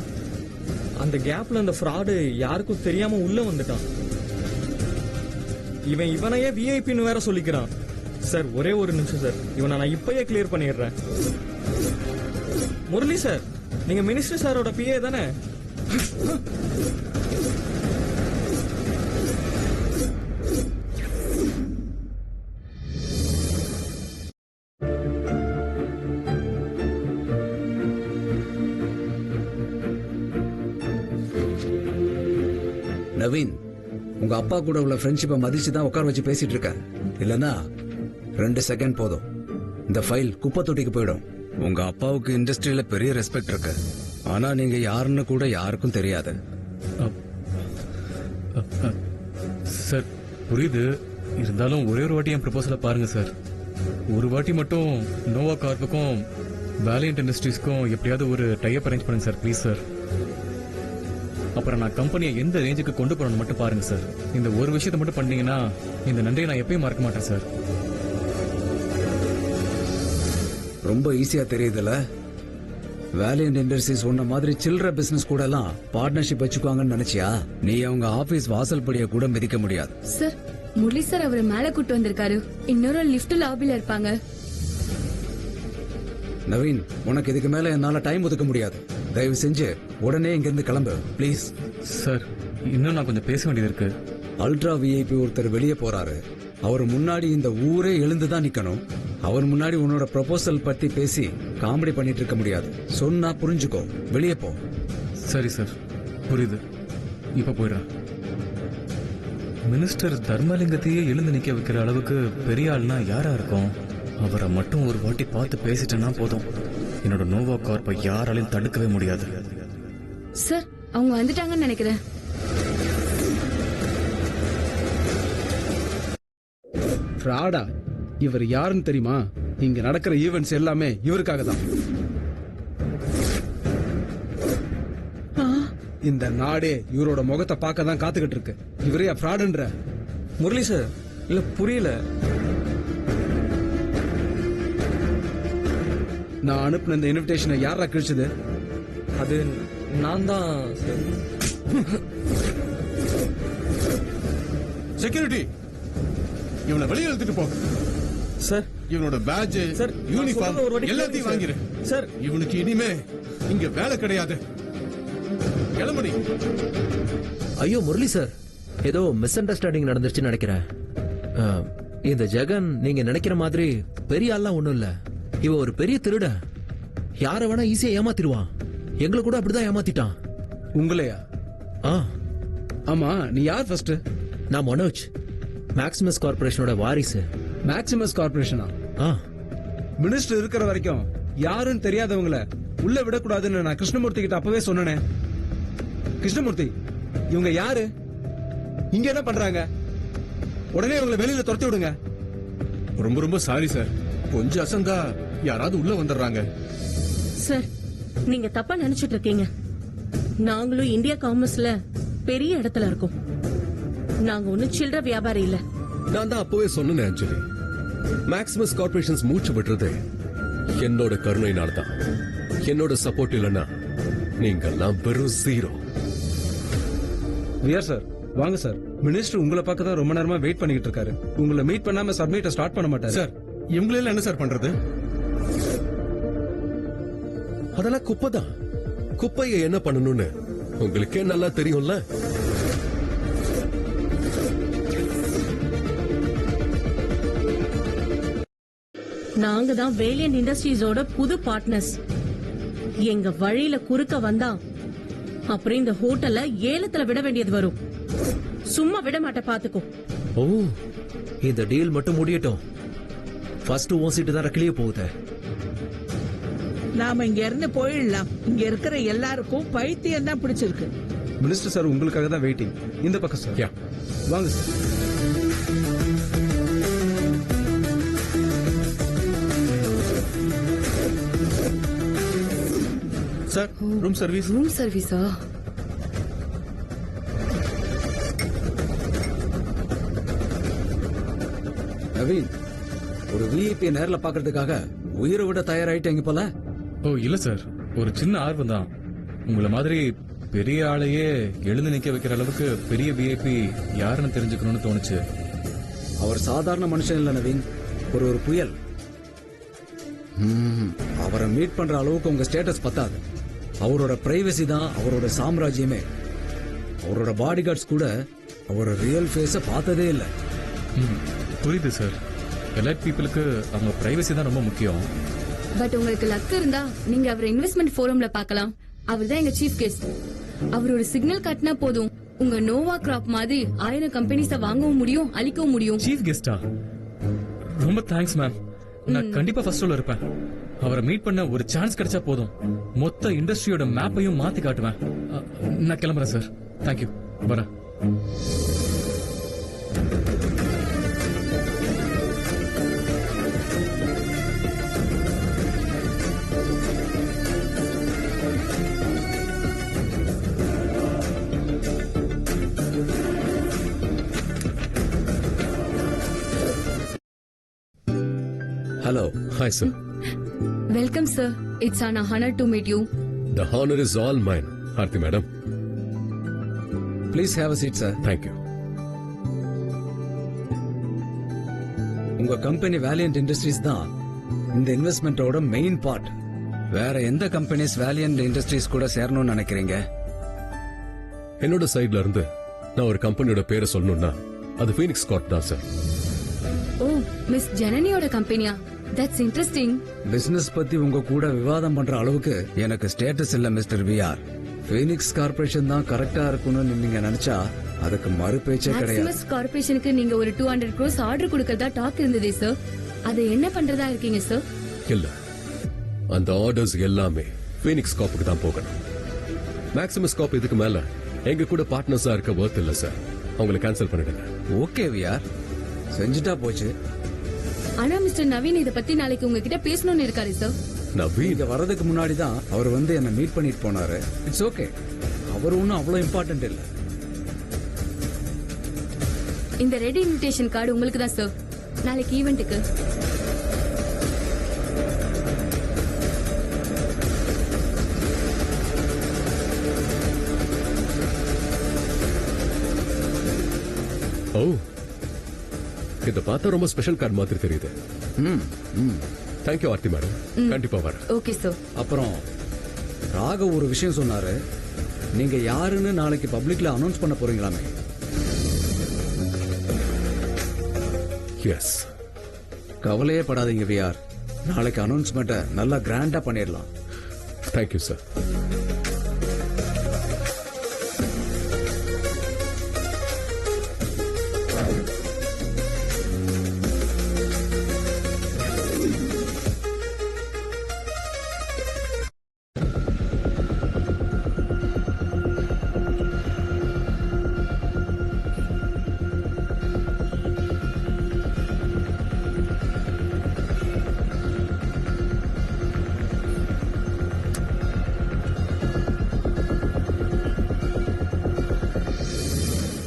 அந்த கேப்ல அந்த ஃப்ராடு யாருக்கும் தெரியாம உள்ள வந்துட்டான். இவனையே விஐபின்னு வேற சொல்லிக்கிறான். சார், ஒரே ஒரு நிமிஷம் சார், இவனை நான் இப்பயே கிளியர் பண்ணிடுறேன். முரளி சார், நீங்க மினிஸ்டர் சாரோட பிஏ தானே? நவீன், உங்க அப்பா கூட உள்ள ஃப்ரெண்ட்ஷிப்பை மதிச்சு தான் உட்கார வச்சு பேசிட்டு இருக்க. இல்லனா 2 செகண்ட் போதும், இந்த ஃபைல் குப்பை தொட்டிக்கு போயிடும். உங்க அப்பாவுக்கு இண்டஸ்ட்ரியில பெரிய ரெஸ்பெக்ட் இருக்கு, ஆனா நீங்க யாருன்னு கூட யாருக்கும் தெரியாது. சார் புரியுது, இருந்தாலும் ஒரே ஒரு வாட்டி என் ப்ரொபோசலை பாருங்க சார். ஒரு வாட்டி மட்டும் நோவா கார்ப்புக்கும் வேலியன்ட் இண்டஸ்ட்ரீஸ்க்கும் எப்படியாவது ஒரு டைப் அரேஞ்ச் பண்ணுங்க சார், ப்ளீஸ் சார். அப்புறம் நான் கம்பெனியை எந்த ரேஞ்சுக்கு கொண்டு போறேன்னு மட்டும் பாருங்க சார். இந்த ஒரு விஷயத்தை மட்டும் பண்ணீங்கன்னா இந்த நன்றியை நான் எப்பயும் மறக்க மாட்டேன் சார். ரொம்ப ஈஸியா தெரியுதுல. வேலியன்ட் இண்டஸ்ட்ரீஸ் உன்ன மாதிரி சில்லற பிசினஸ் கூட எல்லாம் பார்ட்னர்ஷிப் வச்சுக்குவாங்கன்னு நினைச்சியா? நீ அவங்க ஆபீஸ் வாசல் படிய கூட மிதிக்க முடியாது. சார், முரளி சார் அவரை மேல கூட்டு வந்திருக்காரு. இன்னொரு லிஃப்ட் லாபில இருப்பாங்க. நவீன், உனக்கு இதுக்கு மேல என்னால டைம் ஒதுக்க முடியாது. தயவு செஞ்சு உடனே இங்க இருந்து கிளம்பு ப்ளீஸ். சார், இன்னும் நான் கொஞ்சம் பேச வேண்டியது இருக்கு. அல்ட்ரா விஐபி ஒருத்தர் வெளியே போறாரு. அவர் முன்னாடி இந்த ஊரே எழுந்துதான் நிக்கணும். அவர் முன்னாடி உன்னோட ப்ரொபோசல் பத்தி பேசி காமெடி பண்ணிட்டு இருக்க முடியாது. சொன்னா புரிஞ்சுக்கோ, வெளியே போ. சரி சார், புரியுது. இப்ப போயிடுறேன். மினிஸ்டர் தர்மலிங்கத்தையே எழுந்து நிக்க வைக்கிற அளவுக்கு பெரிய ஆள்னா யாரா இருக்கும்? அவரை மட்டும் ஒரு வாட்டி பார்த்து பேசிட்டேன்னா போதும். என்னோட நோவா கார்ப்பை யாராலையும் தடுக்கவே முடியாது. சார், அவங்க வந்துட்டாங்கன்னு நினைக்கிறேன். ஃப்ராடா? இவர் யாருன்னு தெரியுமா? இங்க நடக்கிற ஈவெண்ட்ஸ் எல்லாமே இவருக்காக தான். இந்த நாடே இவரோட முகத்தை பார்க்க தான் காத்துக்கிட்டு இருக்கு. இவரே ஃப்ராடுன்ற? முரளி சார், இல்ல புரியல. நான் அனுப்பின இந்த இன்விடேஷனை யாரா கிழிச்சது? அது நான் தான். செக்யூரிட்டி, இவனை வெளியே எடுத்துட்டு போ. சார், இவனோட பேட்ஜ், சார், யூனிஃபார்ம் ஒரு வாட்டி எல்லாத்தையும் சார். வாங்கிரு. சார், இவனுக்கு இனிமே இங்க வேலை கிடையாது. கிளம்படி. ஐயோ முரளி சார், ஏதோ மிஸ் அண்டர்ஸ்டாண்டிங் நடந்துருச்சுன்னு நினைக்கிறேன். இந்த ஜெகன் நீங்க நினைக்கிற மாதிரி பெரிய ஆள்லாம் ஒண்ணும் இல்ல. இவ ஒரு பெரிய திருட. யார வேணா ஈஸியா ஏமாத்திடுவான். எங்களை கூட அப்படிதான் ஏமாத்திட்டான். உங்களையா? ஆமா, நீ யார் ஃபர்ஸ்ட்? நான் மனோஜ், மேக்ஸிமஸ் கார்பரேஷனோட வாரிசு. மேக்ஸிமஸ் கார்பரேஷனா? மினிஸ்டர் இருக்கிற வரைக்கும் யாருன்னு தெரியாதவங்கள உள்ள விடக்கூடாதுன்னு நான் கிருஷ்ணமூர்த்தி கிட்ட அப்பவே சொன்னனே. கிருஷ்ணமூர்த்தி, இவங்க யாரு? இங்க என்ன பண்றாங்க? உடனே இவங்களை வெளியில துரத்தி விடுங்க. ரொம்ப ரொம்ப சாரி சார், கொஞ்சம் அசந்தா யாராவது உள்ள வந்துடுறாங்க. சார், நீங்க தப்பா நினைச்சிட்டு இருக்கீங்க. நாங்களும் இந்தியா காமர்ஸ்ல பெரிய இடத்துல இருக்கோம். நாங்க ஒன்னும் சில்லற வியாபாரி இல்ல. நான் தான் அப்பவே சொன்னேன் அஞ்சலி, மேக்ஸிமஸ் கார்பரேஷன்ஸ் மூச்சு விட்டுறது என்னோட கருணையினால தான். என்னோட சப்போர்ட் இல்லைன்னா நீங்கெல்லாம் வெறும் ஜீரோ. வியர் சார், வாங்க சார். மினிஸ்டர் உங்களை பார்க்க தான் ரொம்ப நேரமா வெயிட் பண்ணிட்டு இருக்காரு. உங்களை மீட் பண்ணாம சப்மிட்ட ஸ்டார்ட் பண்ண மாட்டாரு. சார், இவங்களெல்லாம் என்ன சார் பண்றது? அதெல்லாம் குப்பை தான். குப்பையை என்ன பண்ணணும்னு உங்களுக்கே நல்லா தெரியும்ல. நாங்க தான் வேலியன் இண்டஸ்ட்ரீஸோட புது பார்ட்னர்ஸ். எங்க வழியில குறுக்க வந்தா அப்புறம் இந்த ஹோட்டல்ல ஏலத்துல விட வேண்டியது வரும். சும்மா விட மாட்ட பாத்துக்கோ. ஓ, இந்த டீல் மட்டும் முடியட்டும். ஃபர்ஸ்ட் உன் சீட்டு தான் கிளிய போகுது. நாம இங்க இருந்து போயிடலாம். இங்க இருக்கிற எல்லாருக்கும் பைத்தியம் தான் பிடிச்சிருக்கு. மினிஸ்டர் சார் உங்களுக்காக தான் வெயிட்டிங். இந்த பக்கம் சார். வாங்க sir. Sir, room service. Room சர்வீஸா? நவீன், ஒரு விஐபி நேர்ல பாக்குறதுக்காக உயிரை விட தயாராயிட்டீங்க போல. ஓ இல்ல சார், ஒரு சின்ன ஆர்வம் தான். உங்களை மாதிரி பெரிய ஆளையே எழுந்து நிக்க வைக்கிற அளவுக்கு பெரிய விஐபி யாருன்னு தெரிஞ்சுக்கணும்னு தோணுச்சு. அவர் சாதாரண மனுஷன் இல்ல நவீன், ஒரு புயல். அவரை மீட் பண்ற அளவுக்கு உங்க ஸ்டேட்டஸ் பத்தாது. அவரோட பிரைவசி தான் அவரோட சாம்ராஜ்யமே. அவரோட பாடி கார்ட்ஸ் கூட அவரோட ரியல் ஃபேஸ பார்த்ததே இல்ல. புரியுது சார். எலைட் பீப்புளுக்கு அவங்க பிரைவசி தான் ரொம்ப முக்கியம். பட் உங்களுக்கு லக் இருந்தா நீங்க அவர் இன்வெஸ்ட்மெண்ட் ஃபோரம்ல பார்க்கலாம். அவர் தான் எங்க சீஃப் கெஸ்ட். அவர் ஒரு சிக்னல் காட்டினா போதும், உங்க நோவா கிராப் மாதிரி 1000 கம்பெனிஸ வாங்கவும் முடியும், அழிக்கவும் முடியும். சீஃப் கெஸ்டா? ரொம்ப தேங்க்ஸ் மேம். நான் கண்டிப்பா ஃபர்ஸ்ட் ரோல இருப்பேன். அவரை மீட் பண்ண ஒரு சான்ஸ் கிடைச்சா போதும், மொத்த இண்டஸ்ட்ரியோட மேப்பையும் மாத்தி காட்டுவேன். நான் கிளம்புறேன் சார். தேங்க்யூ. வரேன். Hello. Hi, sir. Welcome, sir. It's an honor to meet you. The honor is all mine, Aarti madam. Please have a seat, sir. Thank you. உங்க கம்பெனி வேலியன்ட் இண்டஸ்ட்ரீஸ் தான் இந்த இன்வெஸ்ட்மெண்டோட மெயின் பார்ட். வேற எந்த companies valiant industries கூட சேரணும்னு நினைக்கிறீங்க? என்னோட சைடுல இருந்து நான் ஒரு கம்பெனியோட பேரை சொல்லணும்னா அது ஃபீனிக்ஸ் கார்ப் தான் சார். ஓ, மிஸ் ஜனனியோட கம்பெனியா? That's interesting. பிசினஸ் பத்தி உங்க கூட விவாதம் பண்ற அளவுக்கு எனக்கு ஸ்டேட்டஸ் இல்ல மிஸ்டர் விஆர். பீனிக்ஸ் கார்ப்பரேஷன் தான் கரெக்டா இருக்கும்னு நீங்க நினைச்சா அதுக்கு மறு பேச்சே கிடையாது. மேக்ஸிமஸ் கார்ப்பரேஷனுக்கு நீங்க ஒரு 200 crores ஆர்டர் கொடுக்கறதா டாக் இருந்ததே சார். அதை என்ன பண்றதா இருக்கீங்க சார்? இல்ல, அந்த ஆர்டர்ஸ் எல்லாமே பீனிக்ஸ் காப்புக்கு தான் போகணும். மேக்ஸிமஸ் காப் இதுக்கு மேல எங்க கூட பார்ட்னர்ஸா இருக்க வர்த் இல்ல சார். அவங்களை கேன்சல் பண்ணிடுங்க. ஓகே விஆர், செஞ்சுட்டா போச்சு. ஆனா மிஸ்டர் நவீன் இத பத்தி நாளைக்கு உங்ககிட்ட பேசணும்னு இருக்காரு சார். நவீன் இங்க வர்றதுக்கு முன்னாடி தான் அவர் வந்து என்ன மீட் பண்ணிட்டு போனாரு. இட்ஸ் ஓகே, அவர் ஒன்னும் அவ்வளவு இம்பார்ட்டன்ட் இல்ல. இந்த ரெடி இன்விடேஷன் கார்டு உங்களுக்கு தான் சார், நாளைக்கு ஈவென்ட்டுக்கு. ஓ, இத பார்த்தா ரொம்ப ஸ்பெஷல் கார்டு மாதிரி தெரியுது. தேங்க்யூ ஆர்த்தி மேடம், கண்டிப்பா வரேன். Okay sir. அப்புறம் ராகவ் ஒரு விஷயம் சொன்னாரு, நீங்க யாருன்னு நாளைக்கு பப்ளிக்ல அனௌன்ஸ் பண்ண போறீங்களாமே. எஸ், கவலையே படாதீங்க விஆர், நாளைக்கு அனௌன்ஸ்மெண்ட்டை நல்லா கிராண்டா பண்ணிடலாம். Thank you sir.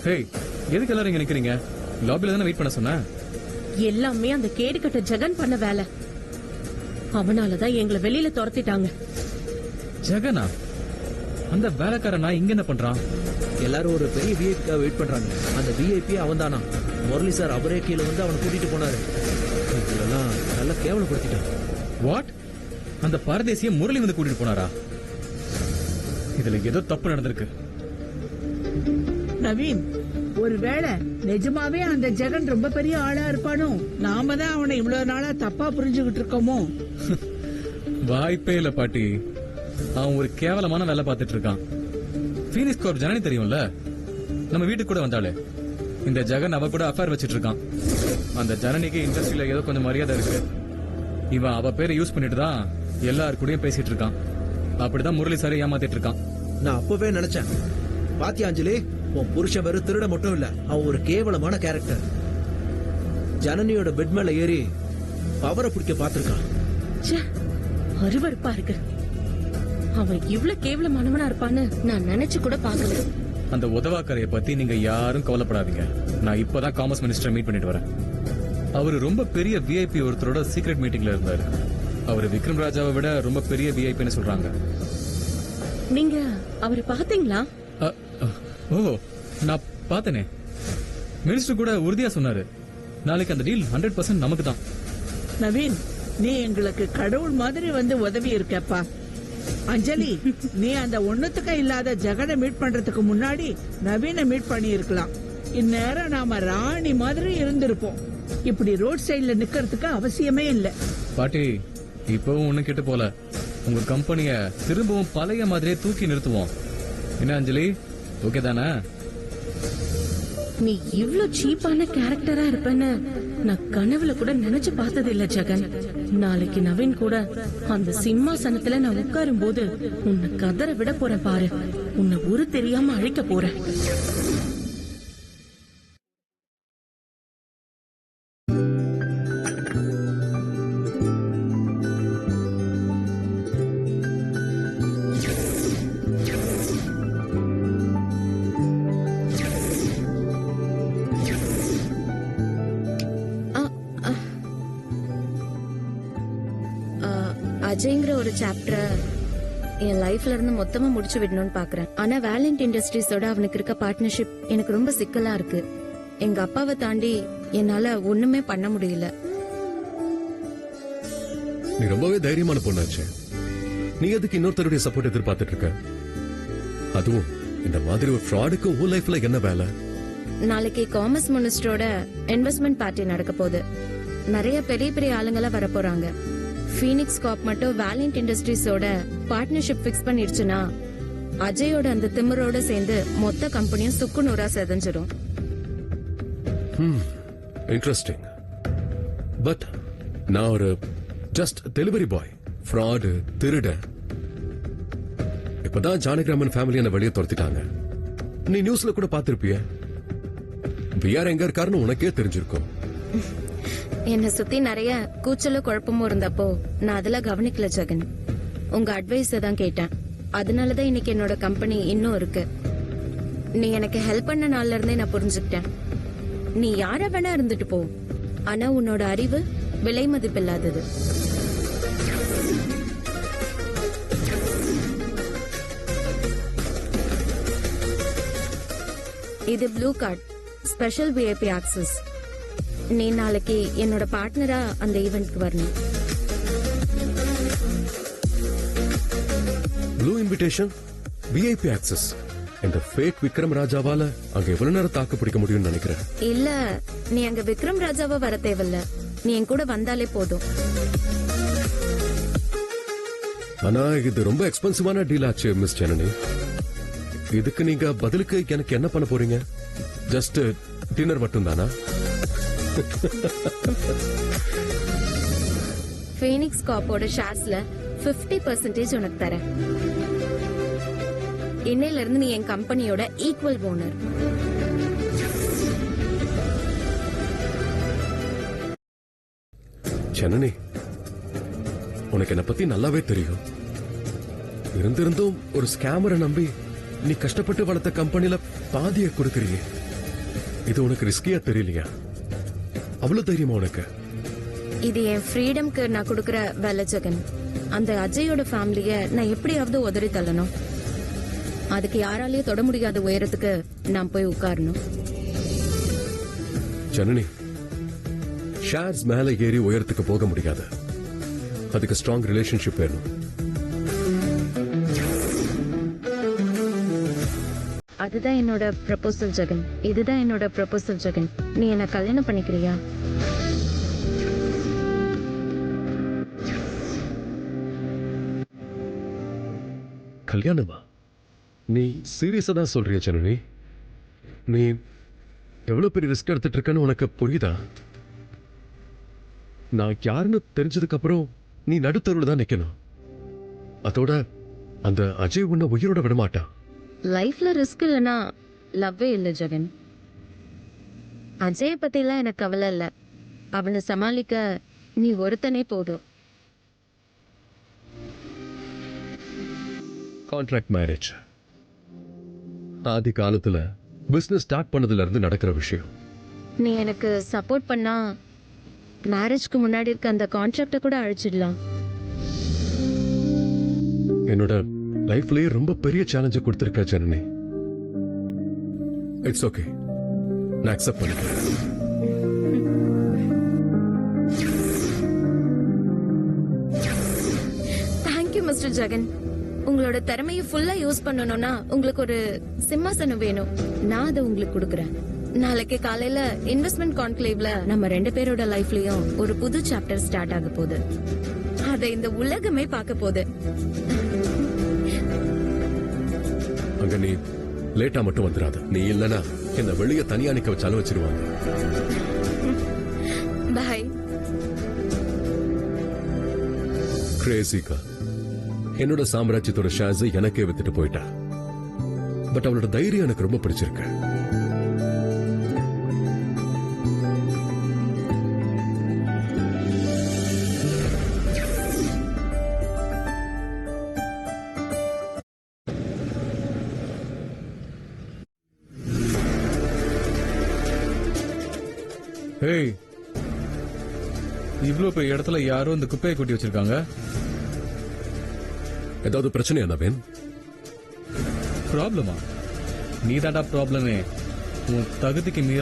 ஹேய், எதுக்கு எல்லாரும் இங்க நிக்கிறீங்க? லாபில தானே வெயிட் பண்ண சொன்னேன். எல்லாமே அந்த கேடுகட்ட ஜெகன் பண்ண வேலை. அவனாலதான் எங்களை வெளியில துரத்திட்டாங்க. ஜெகனா? அந்த வேலைக்காரனா இங்க என்ன பண்றான்? எல்லாரும் ஒரு பெரிய விஐபிக்காக வெயிட் பண்றாங்க. அந்த விஐபி அவன் தானா? முரளி சார் அவரே கீழே வந்து அவனை கூட்டிட்டு போனாரு. இதெல்லாம் நல்லா கேவலப்படுத்திட்டான். வாட்? அந்த பரதேசிய முரளி வந்து கூட்டிட்டு போனாரா? இதுல ஏதோ தப்பு நடந்திருக்கு. நவீன், ஒருவேளை நிஜமாவே அந்த ஜெகன் ரொம்ப பெரிய ஆளா இருப்பானோ? நாம தான் அவனை இவ்வளவு நாளா தப்பா புரிஞ்சுகிட்டு இருக்கோமோ? வாய்ப்பே இல்ல பாட்டி. அவன் ஒரு கேவலமான வேலை பார்த்துட்டு இருக்கான். பீனிக்ஸ் கார்ப் ஜனனி தெரியும்ல, நம்ம வீட்டுக்கு கூட வந்தாலே. இந்த ஜெகன் அவ கூட அஃபேர் வச்சிட்டு இருக்கான். அந்த ஜனனிக்கு இண்டஸ்ட்ரியில ஏதோ கொஞ்சம் மரியாதை இருக்கு. இவன் அவ பேரை யூஸ் பண்ணிட்டு தான் எல்லாரு கூடயும் பேசிட்டு இருக்கான். அப்படிதான் முரளி சாரை ஏமாத்திட்டு இருக்கான். நான் அப்பவே நினைச்சேன், பாத்தியா அஞ்சலி, உன் புருஷன் வெறும் திருட மட்டும் இல்ல, அவன் ஒரு கேவலமான கேரக்டர். ஜனனியோட பெட் மேல ஏறி பவரை பிடிக்க பாத்திருக்கான். அருவருப்பா இருக்கு. அவன் இவ்ளோ கேவலமானவனா இருப்பான்னு நான் நினைச்சு கூட பாக்கல. அந்த உதவாக்கரைய பத்தி நீங்க யாரும் கவலைப்படாதீங்க. நான் இப்பதான் காமர்ஸ் மினிஸ்டர் மீட் பண்ணிட்டு வரேன். அவரு ரொம்ப பெரிய விஐபி ஒருத்தரோட சீக்ரெட் மீட்டிங்ல இருந்தாரு. அவரு விக்ரம் ராஜாவை விட ரொம்ப பெரிய விஐபின்னு சொல்றாங்க. நீங்க அவரை பாத்தீங்களா? ஓ, நான் பார்த்தனே. மினிஸ்டர் கூட உறுதியா சொன்னாரு, நாளைக்கு அந்த டீல் 100% நமக்கு தான். நவீன், நீ எங்களுக்கு கடவுள் மாதிரி வந்து உதவி இருக்கப்பா. அஞ்சலி, நீ அந்த ஒண்ணுத்துக்க இல்லாத ஜெகனை மீட் பண்றதுக்கு முன்னாடி நவீனை மீட் பண்ணி இருக்கலாம். இந்நேரம் நாம ராணி மாதிரி இருந்திருப்போம். இப்படி ரோட் சைடுல நிக்கிறதுக்கு அவசியமே இல்ல. பாட்டி, இப்பவும் ஒண்ணு கிட்ட போல. உங்க கம்பெனிய திரும்பவும் பழைய மாதிரியே தூக்கி நிறுத்துவோம். என்ன அஞ்சலி, ஓகே தானே? நீ இவ்ளோ சீப்பான கேரக்டரா இருப்பேன்னு நான் கனவுல கூட நினைச்சு பார்த்தது இல்ல ஜெகன். நாளைக்கு நவீன் கூட அந்த சிம்மாசனத்துல நான் உட்காரும் போது உன்னை கதற விட போறேன் பாரு. உன்னை ஒரு தெரியாம அழிக்க போறேன். அஜய்ங்கிற ஒரு சாப்டரை என் லைஃப்ல இருந்து மொத்தமா முடிச்சு விடணும்னு பாக்குறேன். ஆனா வேலண்ட் இண்டஸ்ட்ரீஸோட அவனுக்கு இருக்க பார்ட்னர்ஷிப் எனக்கு ரொம்ப சிக்கலா இருக்கு. எங்க அப்பாவை தாண்டி என்னால ஒண்ணுமே பண்ண முடியல. நீ ரொம்பவே தைரியமான பொண்ணாச்சு. நீ எதுக்கு இன்னொருத்தருடைய சப்போர்ட் எதிர்பார்த்துட்டு இருக்க? அதுவும் இந்த மாதிரி ஒரு ஃப்ராடுக்கு உன் லைஃப்ல என்ன வேலை? நாளைக்கு காமர்ஸ் மினிஸ்டரோட இன்வெஸ்ட்மெண்ட் பார்ட்டி நடக்க போகுது. நிறைய பெரிய பெரிய ஆளுங்களா வர போறாங்க. ஃபீனிக்ஸ் கார்ப் மட்டும் வேலியன்ட் இண்டஸ்ட்ரீஸோட பார்ட்னர்ஷிப் ஃபிக்ஸ் பண்ணிடுச்சுன்னா அஜயோட அந்த திமிரோட சேர்ந்து மொத்த கம்பெனியும் சுக்குநூறா செதஞ்சிடும். இன்ட்ரெஸ்டிங். பட் நான் ஒரு ஜஸ்ட் டெலிவரி பாய், ஃப்ராடு, திருட. இப்பதான் ஜானகிராமன் ஃபேமிலி என்ன வெளியே துரத்திட்டாங்க. நீ நியூஸ்ல கூட பாத்திருப்பிய. விஆர் எங்க இருக்காருன்னு உனக்கே தெரிஞ்சிருக்கும். என்னை சுத்தி நிறைய கூச்சலும் குழப்பமும் இருந்தப்போ நான் அதெல்லாம் கவனிக்கல ஜெகன். உங்க அட்வைஸ் தான் கேட்டேன். அதனாலதான் இன்னைக்கு என்னோட கம்பெனி இன்னும் இருக்கு. நீ எனக்கு ஹெல்ப் பண்ண நாள்ல இருந்தே நான் புரிஞ்சுக்கிட்டேன். நீ யார வேணா இருந்துட்டு போ, ஆனா உன்னோட அறிவு விலை மதிப்பில்லாதது. இது blue card, special VIP access. நீ நாளைக்கு என்னோட பார்ட்னரா அந்த ஈவென்ட்க்கு வரணும். Blue invitation, VIP access. இந்த ஃபேக் விக்ரம் ராஜாவால அங்க எவ்வளவு நேரம் தாக்கு பிடிக்க முடியும்னு நினைக்கிறேன். இல்ல, நீ அங்க விக்ரம் ராஜாவா வர தேவையில்ல. நீ என் கூட வந்தாலே போதும். ஆனா இது ரொம்ப எக்ஸ்பென்சிவான டீல் ஆச்சு மிஸ் ஜனனி. இதுக்கு நீங்க பதிலுக்கு எனக்கு என்ன பண்ண போறீங்க? ஜஸ்ட் டின்னர் மட்டும் தானா? ஃபீனிக்ஸ் கார்ப்போட ஷேர்ஸ்ல 50% உனக்கு தரேன். இன்னையில இருந்து நீ என் கம்பெனியோட ஈக்குவல் ஓனர். ஜனனி, உனக்கு என்ன பத்தி நல்லாவே தெரியும். இருந்திருந்தும் ஒரு ஸ்கேமரை நம்பி நீ கஷ்டப்பட்டு வளர்த்த கம்பெனில பாதிய கொடுக்கறீங்க. இது உனக்கு ரிஸ்கியா தெரியலையா? அவ்வளவு தைரியமா உனக்கு? இது என் ஃப்ரீடம்க்கு நான் கொடுக்கற வேலை ஜெகன். அந்த அஜயோட ஃபேமிலிய நான் எப்படியாவது உதறி தள்ளணும். அதுக்கு யாராலையும் தொட முடியாத உயரத்துக்கு நான் போய் உட்காரணும். ஜனனி, ஷேர்ஸ் மேல ஏறி உயரத்துக்கு போக முடியாது. அதுக்கு ஸ்ட்ராங் ரிலேஷன்ஷிப் வேணும். அதுதான் என்னோட ப்ரப்போசல் ஜெகன். இதுதான் என்னோட ப்ரப்போசல் ஜெகன். நீ என்ன கல்யாணம் பண்ணிக்கிறியா? கல்யாணமா? நீ சீரியஸா தான் சொல்றிய ஜனனி? நீ எவ்வளவு பெரிய ரிஸ்க் எடுத்துட்டு இருக்கன்னு உனக்கு புரியுதா? நான் யாருன்னு தெரிஞ்சதுக்கு அப்புறம் நீ நடுத்தருவில் தான் நிக்கணும். அதோட அந்த அஜய் உன்னை உயிரோட விடமாட்டான். லைஃப்ல ரிஸ்க் இல்லனா லவ்வே இல்ல ஜெகன். அஜய பத்திலாம் எனக்கு கவலை இல்ல. அவனை சமாளிக்க நீ ஒருத்தனே போதும். கான்ட்ராக்ட் மேரேஜ் ஆதி காலத்துல பிசினஸ் ஸ்டார்ட் பண்ணதுல இருந்து நடக்கிற விஷயம். நீ எனக்கு சப்போர்ட் பண்ணா மேரேஜ்க்கு முன்னாடி இருக்க அந்த கான்ட்ராக்ட கூட அழிச்சிடலாம். என்னோட லைஃப்லயே ரொம்ப பெரிய சேலஞ்ச கொடுத்திருக்க ஜனனி. இட்ஸ் ஓகே, நான் அக்செப்ட் பண்ணிக்கிறேன். Thank you mister Jagan. உங்களோட திறமையை ஃபுல்லா யூஸ் பண்ணணும்னா உங்களுக்கு ஒரு சிம்மாசனம் வேணும். நான் அதை உங்களுக்கு கொடுக்குறேன். நாளைக்கு காலையில இன்வெஸ்ட்மெண்ட் கான்க்ளேவ்ல நம்ம 2 பேரோட லைஃப்லயும் ஒரு புது சாப்டர் ஸ்டார்ட் ஆக போகுது. அதை இந்த உலகமே பார்க்க போகுது. அங்க நீ லேட்டா மட்டும் வந்துடாத. நீ இல்லனா என்ன வெளிய தனியா நிக்க வச்சாலும் வச்சிருவாங்க. பாய். கிரேசிகா என்னோட சாம்ராஜ்யத்தோட ஷேர்ஸ் எனக்கே வித்துட்டு போயிட்டா. பட் அவளோட தைரியம் எனக்கு ரொம்ப பிடிச்சிருக்கு. ஏய், இவ்ளோ பெரிய இடத்துல யாரோ இந்த குப்பையை கொட்டி வச்சிருக்காங்க. ஏதாவது பிரச்சனையா நவீன்? ப்ராப்ளமா? நீ தாண்டா ப்ராப்ளமே. உன் தகுதிக்கு மீறி